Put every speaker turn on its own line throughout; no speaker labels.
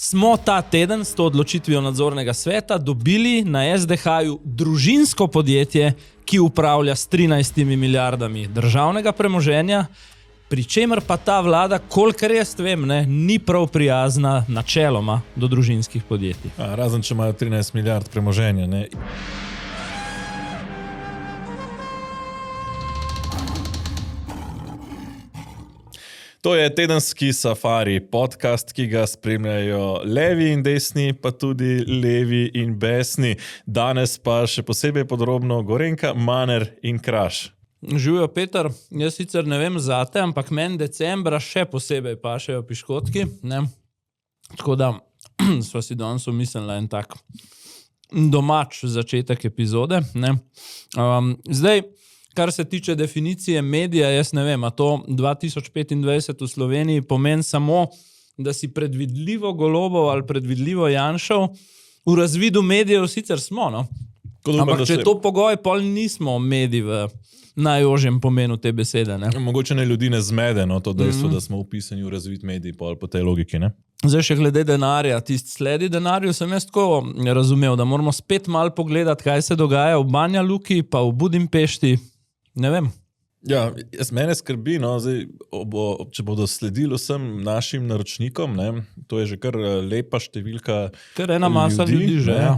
smo ta teden s to odločitvijo nadzornega sveta dobili na SDH-ju družinsko podjetje, ki upravlja s 13 milijardami državnega premoženja, pri čemer pa ta vlada, kolikor jaz vem, ni prav prijazna načeloma do družinskih podjetij.
Razen, če imajo 13 milijard premoženja, ne? To je tedenski Safari podcast, ki ga spremljajo levi in desni, pa tudi levi in besni. Danes pa še posebej podrobno Gorenjka, Maner in Kraš.
Živijo, Peter, jaz sicer ne vem zate, ampak meni decembra še posebej pašejo piškotki, ne? Tako da sva si danes umislila en tak domač začetek epizode, ne? Zdaj, kar se tiče definicije medija, jaz ne vem, a to 2025 v Sloveniji pomeni samo, da si predvidljivo Golobov ali predvidljivo Janšov. V razvidu medijev sicer smo, no? Ampak če je to pogoj, pol nismo mediji v najožjem pomenu te besede, ne?
Mogoče ne ljudi ne zmede, no, to dejstvo, da smo upisani v razvid medij po tej logiki, ne?
Zdaj še glede denarja, tisti sledi denarju, sem jaz tako razumel, da moramo spet malo pogledati, kaj se dogaja v Banja Luki, pa v Budimpešti. Ne vem.
Ja, mene skrbi, no, zdaj, če bodo sledili vsem našim naročnikom, ne, to je že kar lepa številka
kar ena masa ljudi že, ja.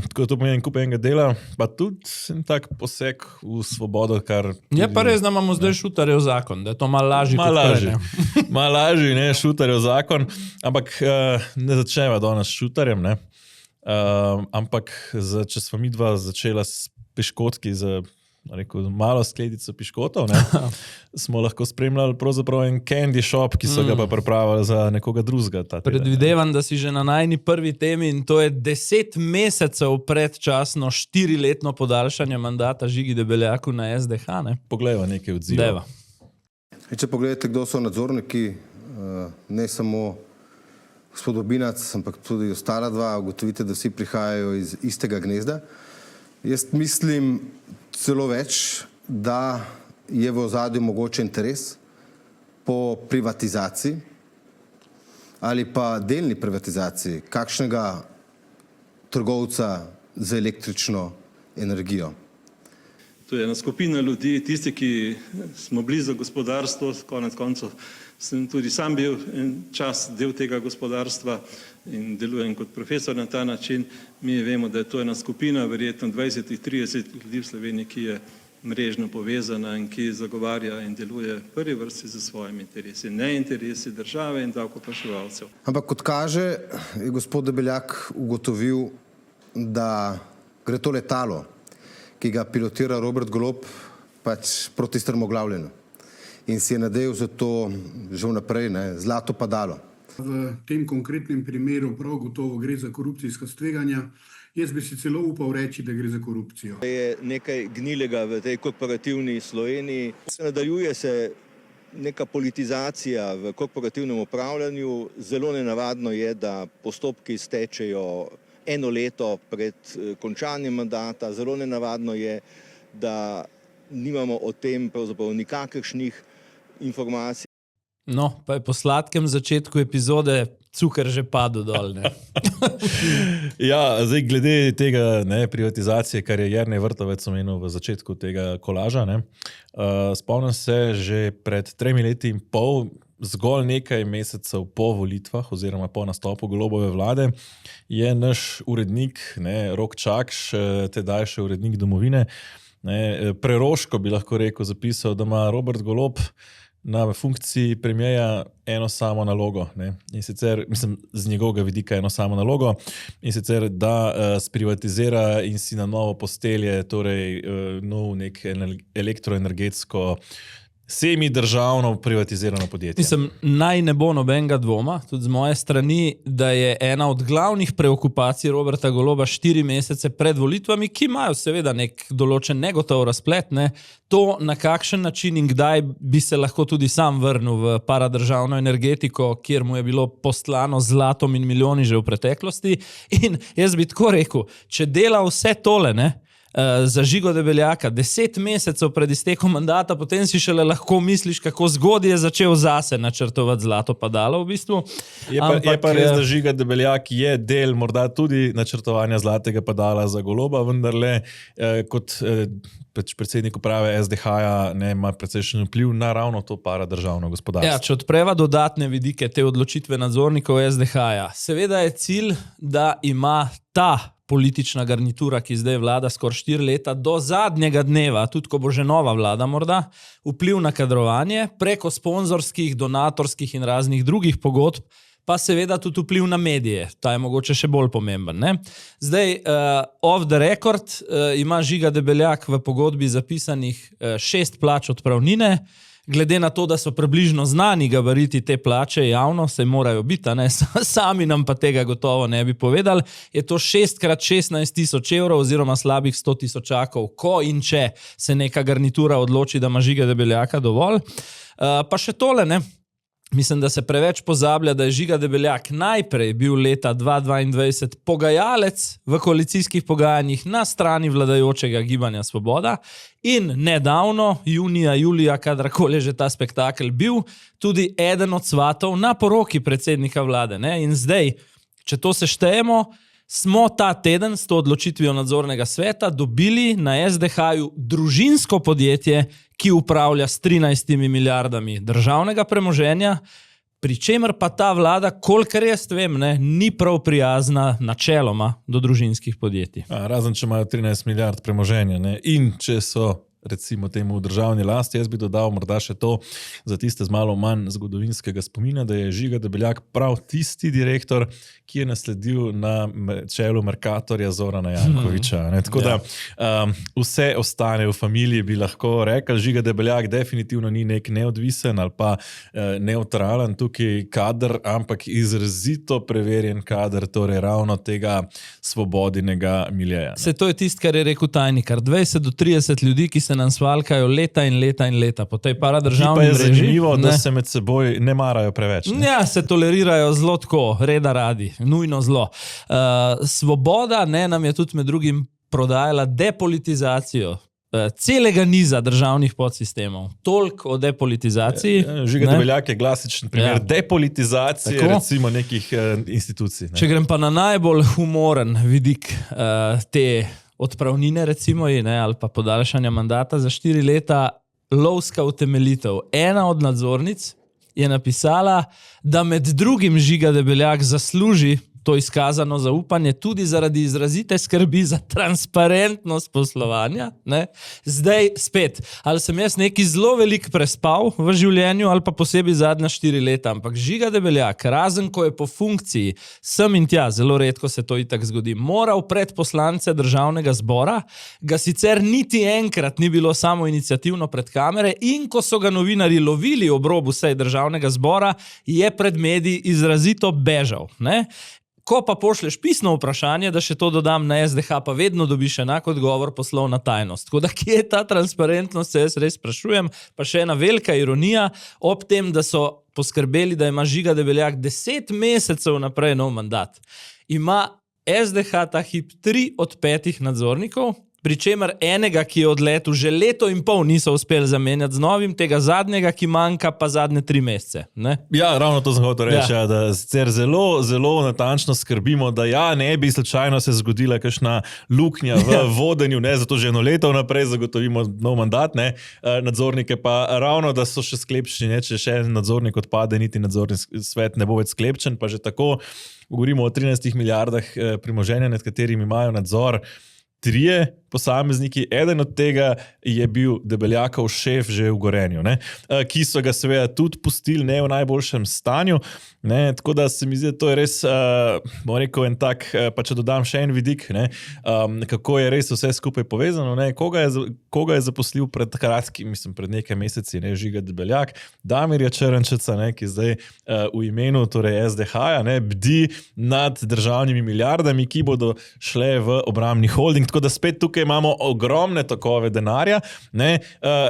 Tako to pomeni kup enega dela, pa tudi en tak poseg v svobodo, kar...
Je pa res, da imamo zdaj šutarjev zakon, da je to malo lažji
kot prej. Malo lažji, ne, šutarjev zakon, ampak ne začneva danes s šutarjem, ne, ampak če smo mi dva začela s piškotki, malo skledico piškotov, ne, smo lahko spremljali pravzaprav en candy shop, ki so ga pa pripravili za nekoga drugega.
Predvidevam, da si že na najni prvi temi in to je 10 mesecev predčasno 4-letno podaljšanje mandata Žigi Debeljaku na SDH, ne?
Poglejva nekaj odziva.
Če pogledate, kdo so nadzorniki, ne samo gospod Bobinac, ampak tudi ostala dva, ugotovite, da vsi prihajajo iz istega gnezda. Jaz mislim celo več, da je v ozadju mogoče interes po privatizaciji ali pa delni privatizaciji kakšnega trgovca z električno energijo.
To je ena skupina ljudi, tisti, ki smo blizu gospodarstvu, konec koncev sem tudi sam bil en čas del tega gospodarstva in delujem kot profesor na ta način. Mi vemo, da je to ena skupina, verjetno 20-30 ljudi v Sloveniji, ki je mrežno povezana in ki zagovarja in deluje v prvi vrsti za svojimi interesi, ne interesi države in davkoplačevalcev.
Ampak kot kaže, je gospod Debeljak ugotovil, da gre to letalo, ki ga pilotira Robert Golob, pač proti strmoglavljenju. In si je nadejal za to že vnaprej, ne, zlato padalo.
V tem konkretnem primeru prav gotovo gre za korupcijska tveganja. Jaz bi si celo upal reči, da gre za korupcijo.
Je nekaj gnilega v tej korporativni Sloveniji. Nadaljuje se neka politizacija v korporativnem upravljanju. Zelo nenavadno je, da postopki stečejo 1 leto pred končanjem mandata. Zelo nenavadno je, da nimamo o tem pravzaprav nikakršnih informacij.
No, pa je po sladkem začetku epizode cukor že padel dol, ne?
Ja, zdaj glede tega, ne, privatizacije, kar je Jernej Vrtovec omenil v začetku tega kolaža, ne, spomnim se že pred 3 leti in pol, zgolj nekaj mesecev po volitvah oziroma po nastopu Golobove vlade, je naš urednik, ne, Rok Čakš, tedaj še urednik Domovine, ne, preroško bi lahko rekel, zapisal, da ima Robert Golob na funkciji premierja eno samo nalogo, ne, in sicer, mislim, z njegovega vidika eno samo nalogo, in sicer, da sprivatizira in si na novo postelje, torej nov nek elektroenergetsko semi-državno privatizirano podjetje.
Mislim, naj ne bo nobenega dvoma, tudi z moje strani, da je ena od glavnih preokupacij Roberta Goloba 4 mesece pred volitvami, ki imajo seveda nek določen negotov razplet, ne, to na kakšen način in kdaj bi se lahko tudi sam vrnil v paradržavno energetiko, kjer mu je bilo postlano zlatom in milijoni že v preteklosti. In jaz bi tako rekel, če dela vse tole, ne, za Žigo Debeljaka 10 mesecev pred iztekom mandata, potem si šele lahko misliš, kako zgodaj je začel zase načrtovati zlato padalo v bistvu.
Je pa res, da Žiga Debeljak je del morda tudi načrtovanja zlatega padala za Goloba, vendarle kot predsednik uprave SDH-ja ima precejšen vpliv na ravno to paradržavno gospodarstvo.
Ja, če odpreva dodatne vidike te odločitve nadzornikov SDH-ja, seveda je cilj, da ima ta politična garnitura, ki zdaj vlada skoraj 4 leta, do zadnjega dneva, tudi ko bo že nova vlada morda, vpliv na kadrovanje preko sponzorskih, donatorskih in raznih drugih pogodb, pa seveda tudi vpliv na medije. Ta je mogoče še bolj pomemben. Ne? Zdaj, off the record, ima Žiga Debeljak v pogodbi zapisanih 6 plač odpravnine. Glede na to, da so približno znani gabariti te plače javno, se morajo biti, ne? Sami nam pa tega gotovo ne bi povedali, je to 6x16 000 evrov oziroma slabih 100 000, ko in če se neka garnitura odloči, da ima Žiga Debeljaka dovolj. Pa še tole, ne? Mislim, da se preveč pozablja, da je Žiga Debeljak najprej bil leta 2022 pogajalec v koalicijskih pogajanjih na strani vladajočega Gibanja Svoboda in nedavno, junija, julija, kadarkoli je že ta spektakel bil, tudi eden od svatov na poroki predsednika vlade. Ne? In zdaj, če to seštejemo, smo ta teden s to odločitvijo nadzornega sveta dobili na SDH-ju družinsko podjetje, ki upravlja s 13 milijardami državnega premoženja, pri čemer pa ta vlada, kolikor jaz vem, ni prav prijazna načeloma do družinskih podjetij.
Razen, če imajo 13 milijard premoženja, ne? In če so recimo temu v državni lasti, jaz bi dodal morda še to za tiste z malo manj zgodovinskega spomina, da je Žiga Debeljak prav tisti direktor, ki je nasledil na čelu Mercatorja Zorana Jankovića. Tako da vse ostane v familiji, bi lahko rekel. Žiga Debeljak definitivno ni nek neodvisen ali pa neutralen tukaj kader, ampak izrazito preverjen kader, torej ravno tega svobodinega miljeja.
Se to je tisto, kar je rekel Tajnikar. 20 do 30 ljudi, ki se nam svalkajo leta in leta in leta po tej paradržavni mreži.
Pa je zanimivo, da se med seboj ne marajo preveč. Ne?
Ja, se tolerirajo zelo tako, reda radi, nujno zlo. Svoboda nam je tudi med drugim prodajala depolitizacijo celega niza državnih podsistemov. Toliko o depolitizaciji.
Žiga Debeljak je klasičen primer depolitizacije recimo nekih institucij. Ne?
Če grem pa na najbolj humoren vidik te odpravnine recimo ali pa podaljšanja mandata za 4 leta, lovska utemeljitev. Ena od nadzornic je napisala, da med drugim Žiga Debeljak zasluži to izkazano zaupanje tudi zaradi izrazite skrbi za transparentnost poslovanja. Ne? Zdaj spet, ali sem jaz neki zelo velik prespal v življenju ali pa posebej zadnja 4 leta, ampak Žiga Debeljak, razen ko je po funkciji sem in tja, zelo redko se to itak zgodi, moral pred poslance državnega zbora, ga sicer niti enkrat ni bilo samo iniciativno pred kamere in ko so ga novinarji lovili ob robu sej državnega zbora, je pred mediji izrazito bežal. Ne? Ko pa pošleš pisno vprašanje, da še to dodam na SDH, pa vedno dobiš enak odgovor, poslovna tajnost. Tako da, kje je ta transparentnost, se jaz res sprašujem. Pa še ena velika ironija, ob tem, da so poskrbeli, da ima Žiga Debeljak 10 mesecev naprej nov mandat. Ima SDH ta hip 3 od 5 nadzornikov, pri čemer enega, ki je odletel že 1,5 leta, niso uspeli zamenjati z novim, tega zadnjega, ki manjka pa zadnje 3 mesece. Ne?
Ja, ravno to sem hotel reči, da sicer zelo, zelo natančno skrbimo, da ne bi slučajno se zgodila kakšna luknja v vodenju, zato že 1 leto naprej zagotovimo nov mandat, nadzornike pa ravno, da so še sklepčni, če še en nadzornik odpade, niti nadzorni svet ne bo več sklepčen, pa že tako govorimo o 13 milijardah premoženja, nad katerimi imajo nadzor 3 posamezniki, eden od tega je bil Debeljakov šef že v Gorenju, ki so ga seveda tudi pustili ne v najboljšem stanju, tako da se mi zdi, da to je res, bom rekel, en tak, pa če dodam še en vidik, kako je res vse skupaj povezano, koga je zaposlil pred kratkim, mislim, pred nekaj meseci, Žiga Debeljak, Damirja Črnčeca, ki zdaj v imenu torej SDH-ja bdi nad državnimi milijardami, ki bodo šle v obrambni holding, tako da spet tukaj tukaj imamo ogromne tokove denarja, ne,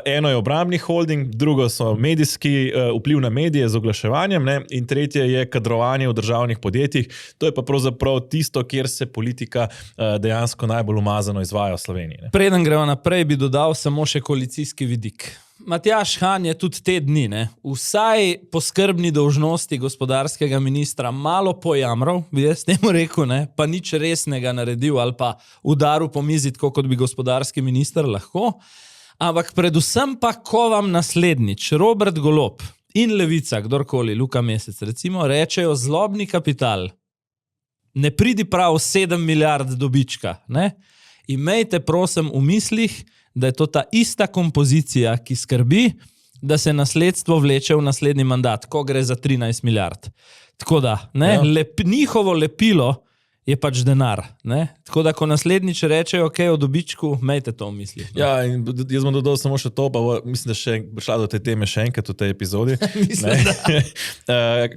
eno je obrambni holding, drugo so medijski vpliv na medije z oglaševanjem, ne, in tretje je kadrovanje v državnih podjetjih. To je pa pravzaprav tisto, kjer se politika dejansko najbolj umazano izvaja v Sloveniji. Ne.
Preden gremo naprej, bi dodal samo še koalicijski vidik. Matjaž Han je tudi te dni, ne, vsaj po skrbni dolžnosti gospodarskega ministra malo pojamral, bi jaz temu rekel, ne, pa nič resnega naredil ali pa udaril po mizi, tako kot bi gospodarski minister lahko. Ampak predvsem pa, ko vam naslednjič Robert Golob in Levica, kdorkoli, Luka Mesec recimo, rečejo zlobni kapital, ne pridi prav 7 milijard dobička, ne, imejte prosim v mislih, da je to ta ista kompozicija, ki skrbi, da se nasledstvo vleče v naslednji mandat, ko gre za 13 milijard. Tako da, ne, njihovo lepilo je pač denar. Ne? Tako da, ko naslednjič rečejo, ok, o dobičku, imejte to v mislih. No?
Ja, in jaz bom dodal samo še to, pa mislim, da še šla do te teme še enkrat v tej epizodi.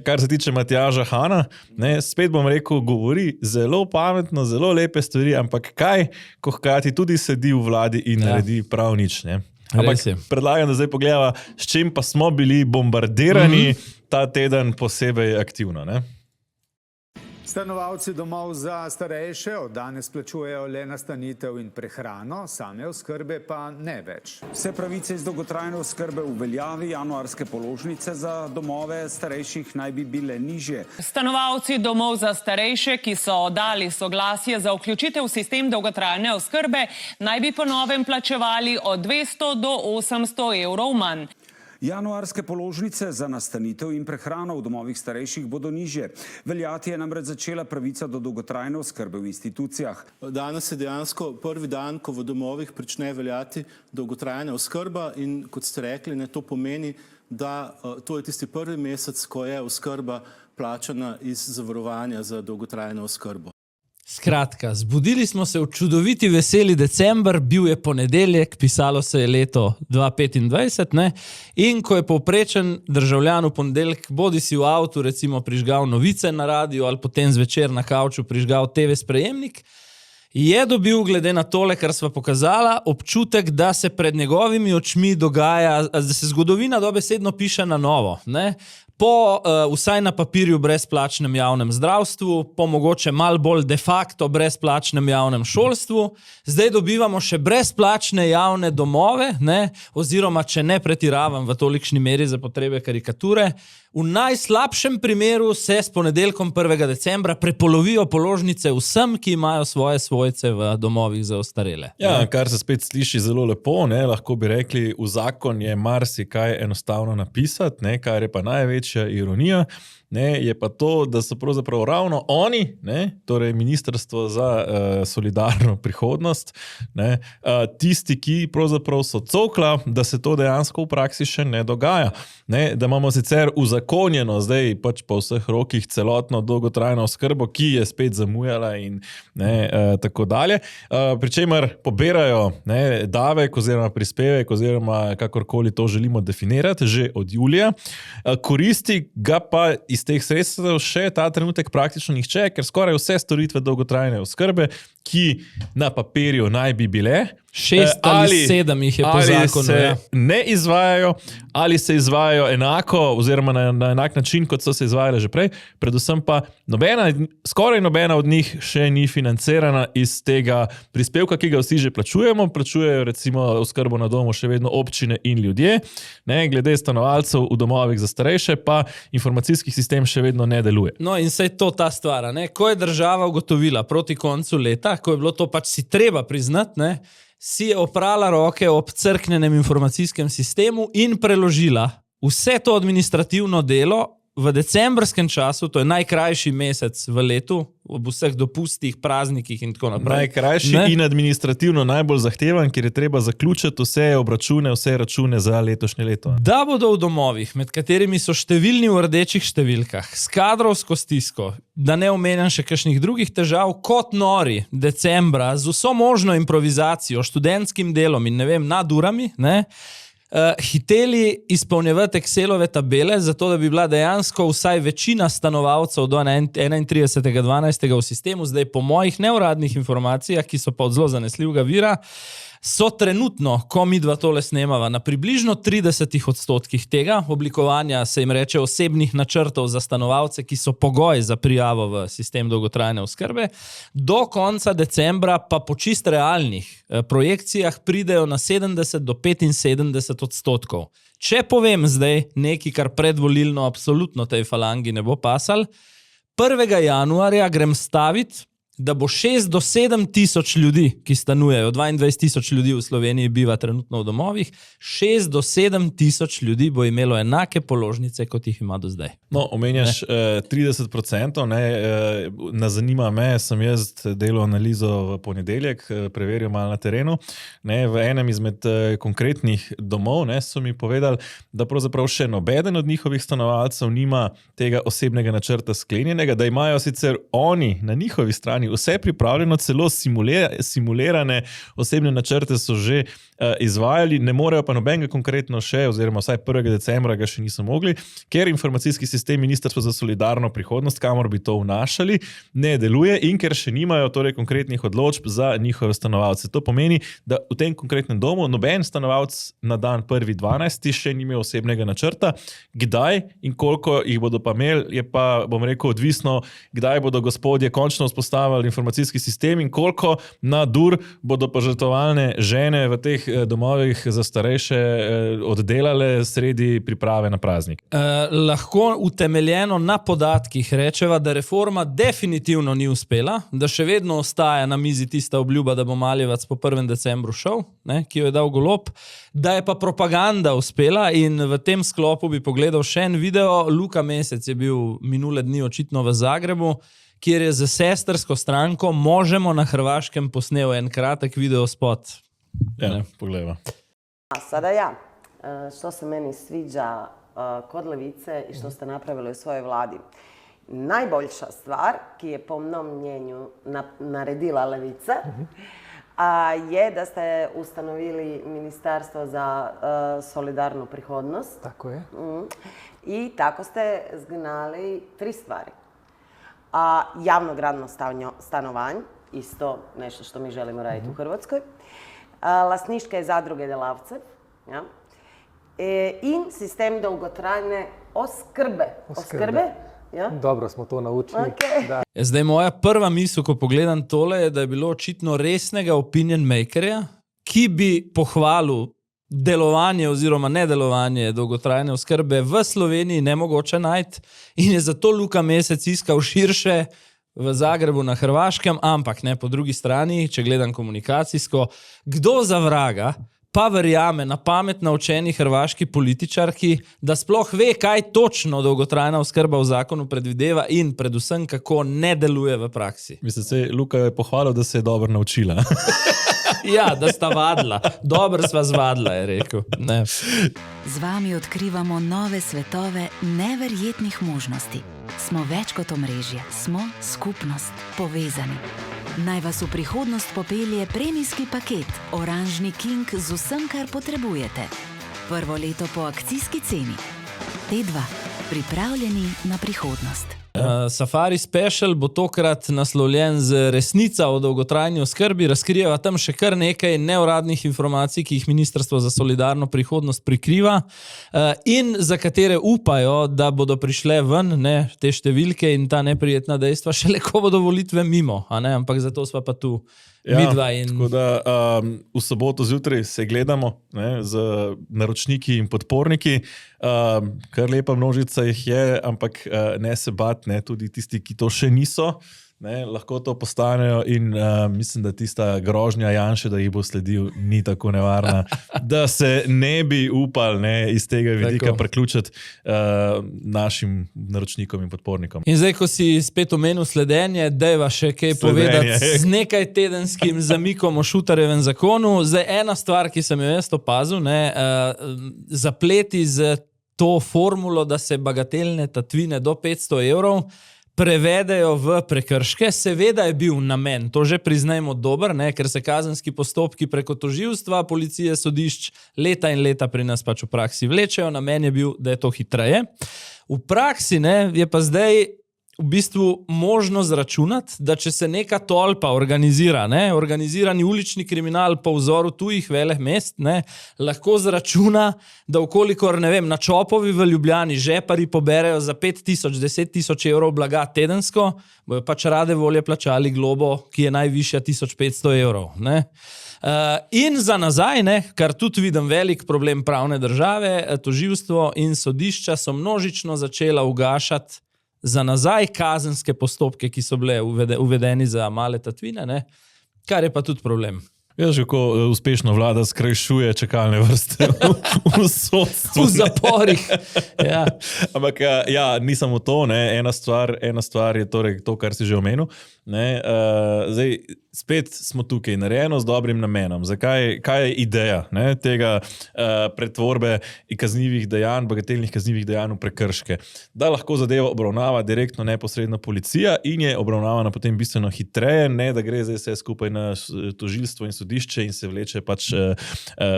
Kar se tiče Matjaža Hana, ne, spet bom rekel, govori zelo pametno, zelo lepe stvari, ampak kaj, ko hkrati tudi sedi v vladi in naredi prav nič, ne? Ampak predlagam, da zdaj pogledava, s čim pa smo bili bombardirani ta teden posebej aktivno, ne?
Stanovalci domov za starejše od danes plačujejo le nastanitev in prehrano, same oskrbe pa ne več.
Vse pravice iz dolgotrajne oskrbe v veljavi, januarske položnice za domove starejših naj bi bile nižje.
Stanovalci domov za starejše, ki so dali soglasje za vključitev v sistem dolgotrajne oskrbe, naj bi po novem plačevali od 200 do 800 evrov manj.
Januarske položnice za nastanitev in prehrano v domovih starejših bodo nižje. Veljati je namreč začela pravica do dolgotrajne oskrbe v institucijah.
Danes je dejansko prvi dan, ko v domovih prične veljati dolgotrajna oskrba in kot ste rekli, ne, to pomeni, da to je tisti prvi mesec, ko je oskrba plačana iz zavarovanja za dolgotrajno oskrbo.
Skratka, zbudili smo se v čudoviti veseli december, bil je ponedeljek, pisalo se je leto 2025, ne? In ko je povprečen državljan v ponedeljek, bodi si v avtu recimo prižgal novice na radio ali potem zvečer na kavču prižgal TV sprejemnik, je dobil, glede na tole, kar sva pokazala, občutek, da se pred njegovimi očmi dogaja, da se zgodovina dobesedno piše na novo, ne? Po vsaj na papirju brezplačnem javnem zdravstvu, po mogoče malo bolj de facto brezplačnem javnem šolstvu, zdaj dobivamo še brezplačne javne domove, ne? Oziroma, če ne pretiravam v tolikšni meri za potrebe karikature, v najslabšem primeru se s ponedeljkom 1. decembra prepolovijo položnice vsem, ki imajo svoje svojce v domovih za ostarele.
Ja, kar se spet sliši zelo lepo, ne? Lahko bi rekli, v zakon je marsikaj enostavno napisati, ne? Kar je pa največja ironija, ne, je pa to, da so pravzaprav ravno oni, ne, torej Ministrstvo za solidarno prihodnost, ne, tisti, ki pravzaprav so cokla, da se to dejansko v praksi še ne dogaja. Ne, da imamo sicer uzakonjeno zdaj pač po vseh rokih celotno dolgotrajno oskrbo, ki je spet zamujala in ne, tako dalje. Pri čemer pobirajo ne, davek oziroma prispevek oziroma kakorkoli to želimo definirati že od julija. Koristi ga pa iz teh sredstev še ta trenutek praktično nihče, ker skoraj vse storitve dolgotrajne oskrbe, ki na papirju naj bi bile,
6 ali 7 jih je po zakonu.
Se ne izvajajo, ali se izvajajo enako, oziroma na enak način, kot so se izvajale že prej. Predvsem pa skoraj nobena od njih še ni financirana iz tega prispevka, ki ga vsi že plačujemo. Plačujejo recimo oskrbo na domu še vedno občine in ljudje. Ne, glede stanovalcev v domovih za starejše pa informacijski sistem še vedno ne deluje.
No in saj to ta stvar, ne? Ko je država ugotovila proti koncu leta, ko je bilo to pač si treba priznati, ne? Si je oprala roke ob crknenem informacijskem sistemu in preložila vse to administrativno delo v decembrskem času, to je najkrajši mesec v letu, ob vseh dopustih, praznikih in tako naprej.
Najkrajši in administrativno najbolj zahtevan, ker je treba zaključiti vse obračune, vse račune za letošnje leto.
Da bodo v domovih, med katerimi so številni v rdečih številkah, s kadrovsko stisko, da ne omenjam še kakšnih drugih težav, kot nori decembra, z vso možno improvizacijo, študentskim delom in ne vem, nadurami, ne, hiteli izpolnjevati Excelove tabele, zato da bi bila dejansko vsaj večina stanovalcev do 31.12. v sistemu, zdaj po mojih neuradnih informacijah, ki so pa od zelo zanesljivega vira, so trenutno, ko mi dva tole snemava, na približno 30% tega oblikovanja, se jim reče, osebnih načrtov za stanovalce, ki so pogoj za prijavo v sistem dolgotrajne oskrbe. Do konca decembra pa po čist realnih projekcijah pridejo na 70 do 75%. Če povem zdaj nekaj, kar predvolilno absolutno tej falangi ne bo pasal, 1. januarja grem staviti, da bo 6 do 7 tisoč ljudi, ki stanujejo, 22 tisoč ljudi v Sloveniji biva trenutno v domovih, 6 do 7 tisoč ljudi bo imelo enake položnice, kot jih ima do zdaj.
No, omenjaš 30%, ne zanima me, sem jaz delal analizo v ponedeljek, preveril malo na terenu, v enem izmed konkretnih domov so mi povedali, da pravzaprav še nobeden od njihovih stanovalcev nima tega osebnega načrta sklenjenega, da imajo sicer oni na njihovi strani vse pripravljeno, celo simulirane osebne načrte so že izvajali, ne morejo pa nobenega konkretno še, oziroma vsaj 1. decembra ga še niso mogli, ker informacijski sistem Ministrstva za solidarno prihodnost, kamor bi to vnašali, ne deluje in ker še nimajo torej konkretnih odločb za njihove stanovalce. To pomeni, da v tem konkretnem domu noben stanovalc na dan 1.12. še ni imel osebnega načrta. Kdaj in koliko jih bodo pa imeli, je pa, bom rekel, odvisno, kdaj bodo gospodje končno vzpostavili informacijski sistem in koliko na dur bodo pa žrtvovalne žene v teh domovih za starejše oddelale sredi priprave na praznik.
Lahko utemeljeno na podatkih rečeva, da reforma definitivno ni uspela, da še vedno ostaja na mizi tista obljuba, da bo Maljevac po 1. decembru šel, ki jo je dal Golob, da je pa propaganda uspela in v tem sklopu bi pogledal še en video. Luka Mesec je bil minule dni očitno v Zagrebu, kjer je za sestrsko stranko Možemo na Hrvaškem posnel en kratek videospot.
Ja, pogledajmo.
Sada ja, što se meni sviđa kod Levice i što ste napravili u svojoj vladi. Najboljša stvar, ki je po mnom mnjenju naredila Levica, je da ste ustanovili Ministarstvo za solidarnu prihodnost.
Tako je.
I tako ste zgnali 3 stvari. Javno gradno stanovanje, isto nešto što mi želimo raditi u Hrvatskoj, lasničke zadruge delavcev, in sistem dolgotrajne oskrbe. Ja?
Dobro smo to naučili.
Okay.
Da.
Zdaj, moja prva misel, ko pogledam tole, je, da je bilo očitno resnega opinion makerja, ki bi pohvalil delovanje oziroma nedelovanje dolgotrajne oskrbe v Sloveniji nemogoče najti in je zato Luka Mesec iskal širše v Zagrebu na Hrvaškem, ampak po drugi strani, če gledam komunikacijsko, kdo za vraga pa verjame na pamet naučeni hrvaški političarki, da sploh ve, kaj točno dolgotrajna oskrba v zakonu predvideva in predvsem, kako ne deluje v praksi.
Mislim, Luka je pohvalil, da se je dobro naučila.
Ja, da sta vadila. Dobro sva zvadila, je rekel. Ne.
Z vami odkrivamo nove svetove neverjetnih možnosti. Smo več kot omrežje, smo skupnost, povezani. Naj vas v prihodnost popelje premijski paket Oranžni King z vsem, kar potrebujete. Prvo leto po akcijski ceni. T2. Pripravljeni na prihodnost.
Safari Special bo tokrat naslovljen z resnica o dolgotrajni oskrbi, razkrijeva tam še kar nekaj neuradnih informacij, ki jih Ministrstvo za solidarno prihodnost prikriva in za katere upajo, da bodo prišle ven te številke in ta neprijetna dejstva šele ko bodo volitve mimo, ampak zato sva pa tu midva.
Tako da v soboto zjutraj se gledamo z naročniki in podporniki, kar lepa množica jih je, ampak ne se bat, tudi tisti, ki to še niso, lahko to postanejo in mislim, da tista grožnja Janše, da jih bo sledil, ni tako nevarna, da se ne bi upal iz tega vidika priključiti našim naročnikom in podpornikom.
In zdaj, ko si spet omenil sledenje, dajva še kaj povedati z nekaj tedenskim zamikom o Šutarjevem zakonu. Zdaj, ena stvar, ki sem jo jaz opazil, zapleti z to formulo, da se bagatelne tatvine do 500 evrov prevedejo v prekrške. Seveda je bil namen, to že priznajmo dober, ne, ker se kazenski postopki preko tožilstva, policije, sodišč leta in leta pri nas pač v praksi vlečejo. Namen je bil, da je to hitreje. V praksi je pa zdaj v bistvu možno zračunati, da če se neka tolpa organizira, organizirani ulični kriminal po vzoru tujih velih mest, lahko zračuna, da okolikor, na Čopovi v Ljubljani žepari poberejo za 5,000, 10,000 evrov blaga tedensko, bojo pač rade volje plačali globo, ki je najvišja 1,500 evrov. In za nazaj, kar tudi vidim velik problem pravne države, tožilstvo in sodišča so množično začela ugašati za nazaj kazenske postopke, ki so bile uvedeni za male tatvine, kar je pa tudi problem.
Veš, kako uspešno vlada skrajšuje čakalne vrste v sodstvu.
V zaporih. Ja.
Ampak ni samo to, ena stvar je torej to, kar si že omenil. Zdaj, spet smo tukaj, narejeno z dobrim namenom. Kaj je ideja tega pretvorbe kaznivih dejanj, bagatelnih kaznivih dejanj v prekrške? Da lahko zadevo obravnava direktno, neposredno policija in je obravnavana potem bistveno hitreje, ne da gre zdaj vse skupaj na tožilstvo in sodišče in se vleče pač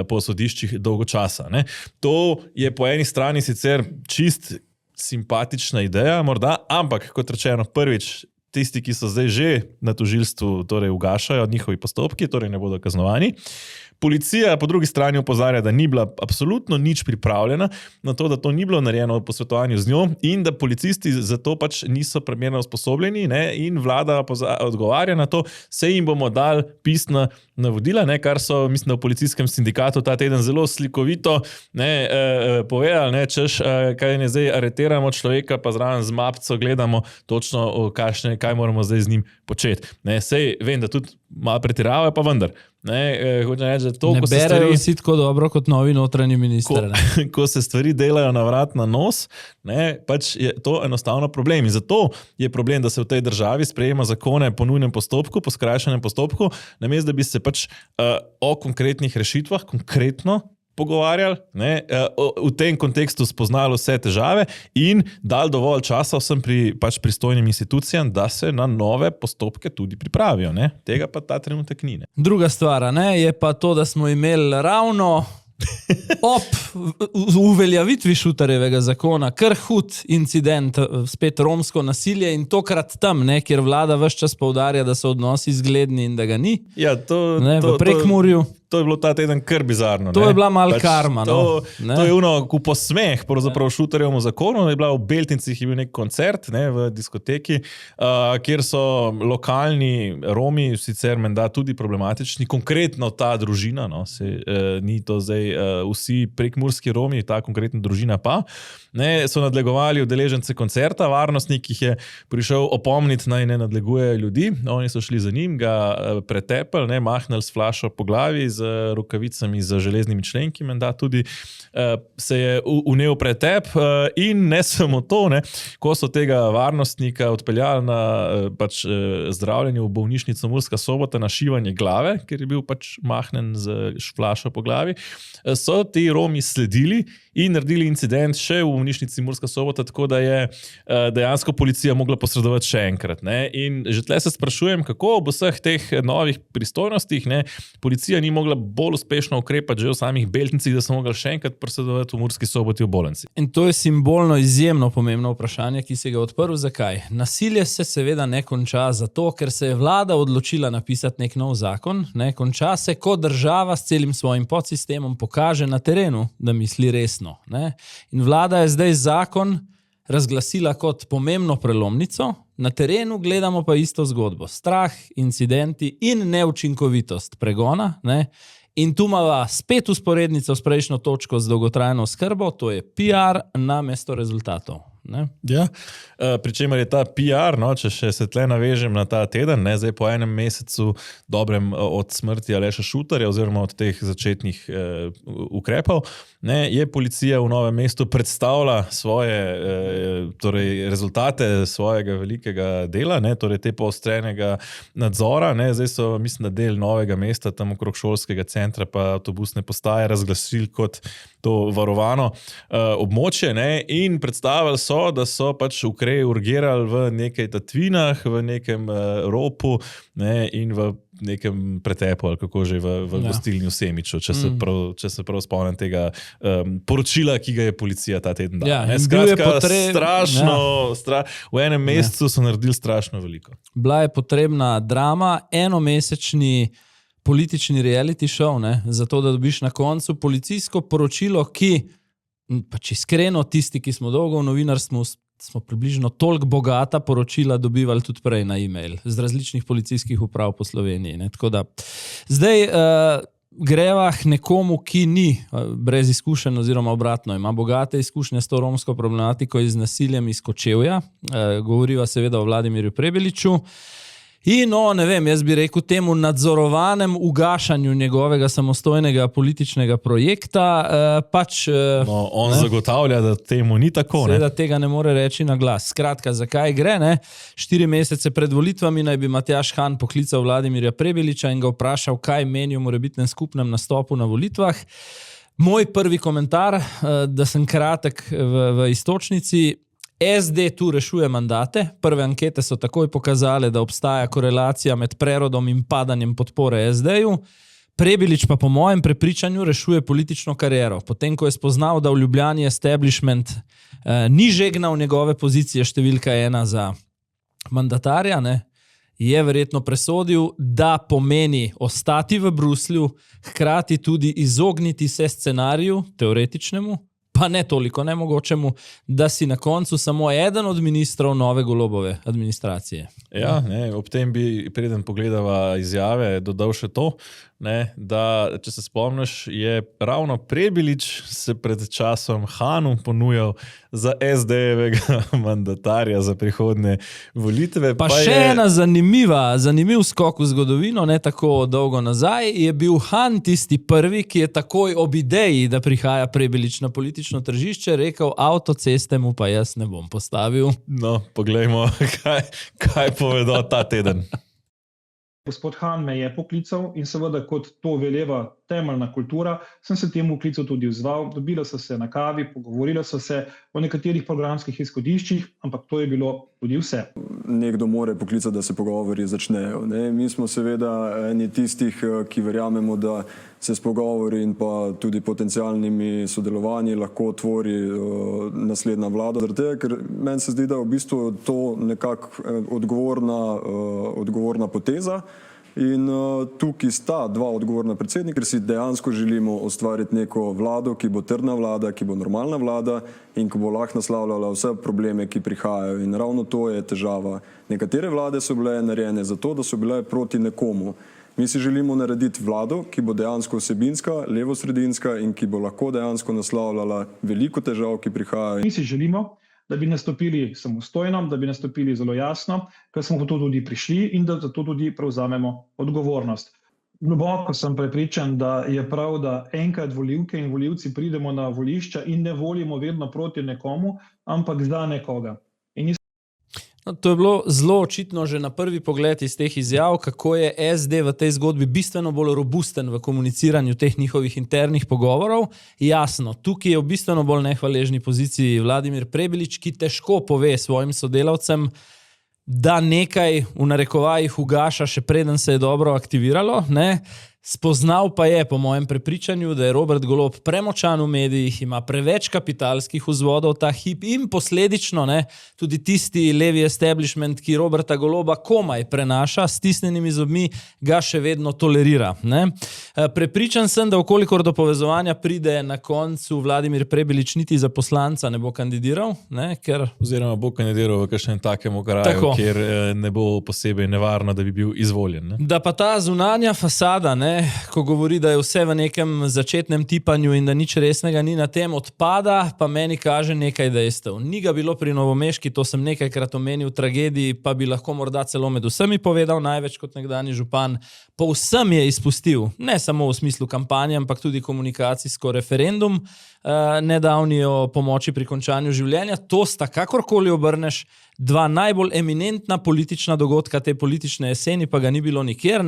po sodiščih dolgo časa. To je po eni strani sicer čist simpatična ideja, morda, ampak kot rečeno, prvič, tisti, ki so zdaj že na tožilstvu, torej ugašajo njihovi postopki, torej ne bodo kaznovani. Policija po drugi strani opozarja, da ni bila absolutno nič pripravljena na to, da to ni bilo narejeno v posvetovanju z njo in da policisti za to pač niso primerno usposobljeni, in vlada odgovarja na to, se jim bomo dali pisna navodila, kar so, mislim, v policijskem sindikatu ta teden zelo slikovito povedali, češ, kaj ne zdaj aretiramo človeka, pa zraven z mapco gledamo točno, kaj moramo zdaj z njim početi. Sej vem, da tudi malo pretiravajo, pa vendar. Hočem reči, da to,
ne berejo vsi tako dobro kot novi notranji minister.
Ko se stvari delajo na vrat na nos, pač je to enostavno problem. In zato je problem, da se v tej državi sprejema zakone po nujnem postopku, po skrajšanem postopku, namesto da bi se pač o konkretnih rešitvah konkretno pogovarjali, v tem kontekstu spoznali vse težave in dali dovolj časa vsem pristojnim institucijam, da se na nove postopke tudi pripravijo. Tega pa ta trenutek ni.
Druga stvar je pa to, da smo imeli ravno ob uveljavitvi Šutarjevega zakona kar hud incident, spet romsko nasilje in tokrat tam, kjer vlada ves čas poudarja, da so odnosi zgledni in da ga ni.
Ja,
v Prekmurju.
To je bilo ta teden kar bizarno.
To je bila mal karma.
To je ko posmeh pravzaprav Šutarjevemu zakonu. Je bila v Beltincih je bil nek koncert v diskoteki, kjer so lokalni Romi, sicer menda tudi problematični, konkretno ta družina, ni to zdaj vsi prekmurski Romi, ta konkretna družina pa, so nadlegovali udeležence koncerta, varnostnik jih je prišel opomniti, naj ne nadleguje ljudi, oni so šli za njim, ga pretepali, mahnili s flašo po glavi, z rokavicami, z železnimi členki, menda tudi se je vnel pretep in ne samo to, ko so tega varnostnika odpeljali na zdravljenje v bolnišnico Murska Sobota na šivanje glave, ker je bil mahnen z flašo po glavi, so ti Romi sledili in naredili incident še v bolnišnici Murska Sobota, tako da je dejansko policija mogla posredovati še enkrat. In že tle se sprašujem, kako ob vseh teh novih pristojnostih policija ni mogla bolj uspešno ukrepati že v samih Beltincih, da so mogli še enkrat posredovati v Murski Soboti v Bolnici.
In to je simbolno izjemno pomembno vprašanje, ki se ga odprl. Zakaj? Nasilje se seveda ne konča zato, ker se je vlada odločila napisati nek nov zakon. Konča se, ko država s celim svojim podsistemom pokaže na terenu, da misli resno. In vlada je zdaj zakon razglasila kot pomembno prelomnico, na terenu gledamo pa isto zgodbo. Strah, incidenti in neučinkovitost pregona. In tu imava spet usporednico s prejšnjo točko z dolgotrajno oskrbo, to je PR namesto rezultatov.
Ja, pričemer je ta PR, če še se tle navežem na ta teden, zdaj po enem mesecu dobrem od smrti Aleša Šutarja oziroma od teh začetnih ukrepov, je policija v Novem mestu predstavila svoje rezultate svojega velikega dela, torej te poostrenega nadzora. Zdaj so, mislim, da del Novega mesta, tam okrog šolskega centra pa avtobusne postaje razglasili kot to varovano območje, ne, in predstavili so, da so pač urgirali v nekaj tatvinah, v nekem ropu, ne, in v nekem pretepu, ali kako že v gostilni v Semiču, če se prav spomnim tega poročila, ki ga je policija ta teden dala.
Ja, skratka,
strašno, v enem mesecu so naredili strašno veliko.
Bila je potrebna drama, enomesečni politični reality show, ne, zato da dobiš na koncu policijsko poročilo, ki, pač iskreno, tisti, ki smo dolgo v novinarstvu, smo približno toliko bogata poročila dobivali tudi prej na e-mail z različnih policijskih uprav po Sloveniji. Ne? Tako da, zdaj greva k nekomu, ki ni brez izkušenj oziroma obratno, ima bogate izkušnje s to romsko problematiko iz nasiljem iz Kočevja. Govoriva seveda o Vladimirju Prebiliču. In ne vem, jaz bi rekel temu nadzorovanem ugašanju njegovega samostojnega političnega projekta.
On zagotavlja, da temu ni tako.
Seveda tega ne more reči na glas. Skratka, zakaj gre? 4 mesece pred volitvami naj bi Matjaž Han poklical Vladimirja Prebiliča in ga vprašal, kaj meni o morebitnem skupnem nastopu na volitvah. Moj prvi komentar, da sem kratek v iztočnici, SD tu rešuje mandate. Prve ankete so takoj pokazale, da obstaja korelacija med prerodom in padanjem podpore SD-ju. Prebilič pa po mojem prepričanju rešuje politično kariero. Potem, ko je spoznal, da v Ljubljani establishment ni žegnal njegove pozicije številka 1 za mandatarja, ne, je verjetno presodil, da pomeni ostati v Bruslju, hkrati tudi izogniti se scenariju, teoretičnemu, pa ne toliko nemogočemu, da si na koncu samo eden od ministrov nove Golobove administracije.
Ja, ob tem bi, preden pogledava izjave, dodal še to, da, če se spomniš, je ravno Prebilič se pred časom Hanu ponujal za SD-jevega mandatarja za prihodnje volitve.
Pa še ena zanimiv skok v zgodovino, ne tako dolgo nazaj, je bil Han tisti prvi, ki je takoj ob ideji, da prihaja Prebilič na politično tržišče, rekel, avtoceste mu pa jaz ne bom postavil.
No, poglejmo, kaj povedo ta teden.
Gospod Han me je poklical in seveda, kot to veleva temeljna kultura, sem se temu klicu tudi odzval. Dobila so se na kavi, pogovorila so se o nekaterih programskih izhodiščih, ampak to je bilo tudi vse.
Nekdo mora poklicati, da se pogovori začnejo. Mi smo seveda eni tistih, ki verjamemo, da se s pogovori in pa tudi potencialnimi sodelovanji lahko tvori naslednja vlada. Zaradi tega, ker meni se zdi, da je v bistvu to nekako odgovorna poteza. In tukaj sta dva odgovorna predsednika, ker si dejansko želimo ustvariti neko vlado, ki bo trdna vlada, ki bo normalna vlada in ki bo lahko naslavljala vse probleme, ki prihajajo. In ravno to je težava. Nekatere vlade so bile narejene zato, da so bile proti nekomu. Mi si želimo narediti vlado, ki bo dejansko vsebinska, levosredinska in ki bo lahko dejansko naslavljala veliko težav, ki prihajajo.
Mi si želimo, da bi nastopili samostojno, da bi nastopili zelo jasno, ker smo to tudi prišli in da zato tudi prevzamemo odgovornost. Globoko sem prepričan, da je prav, da enkrat volivke in volivci pridemo na volišča in ne volimo vedno proti nekomu, ampak za nekoga.
No, to je bilo zelo očitno že na prvi pogled iz teh izjav, kako je SD v tej zgodbi bistveno bolj robusten v komuniciranju teh njihovih internih pogovorov. Jasno, tukaj je v bistveno bolj nehvaležni poziciji Vladimir Prebilič, ki težko pove svojim sodelavcem, da nekaj v narekovajih ugaša, še preden se je dobro aktiviralo, ne? Spoznal pa je, po mojem prepričanju, da je Robert Golob premočan v medijih, ima preveč kapitalskih vzvodov ta hip in posledično tudi tisti levi establishment, ki Roberta Goloba komaj prenaša, s stisnjenimi zobmi, ga še vedno tolerira. Prepričan sem, da okolikor do povezovanja pride na koncu Vladimir Prebilič niti za poslanca ne bo kandidiral, ker...
Oziroma bo kandidiral v kakšnem takem kraju, kjer ne bo posebej nevarno, da bi bil izvoljen.
Da pa ta zunanja fasada, ko govori, da je vse v nekem začetnem tipanju in da nič resnega ni na tem, odpada, pa meni kaže nekaj dejstev. Ni ga bilo pri Novomeški, to sem nekajkrat omenil v tragediji, pa bi lahko morda celo med vsemi povedal, največ kot nekdanji župan. Povsem je izpustil, ne samo v smislu kampanje, ampak tudi komunikacijsko referendum, nedavni o pomoči pri končanju življenja. To sta, kakorkoli obrneš, dva najbolj eminentna politična dogodka te politične jeseni, pa ga ni bilo nikjer.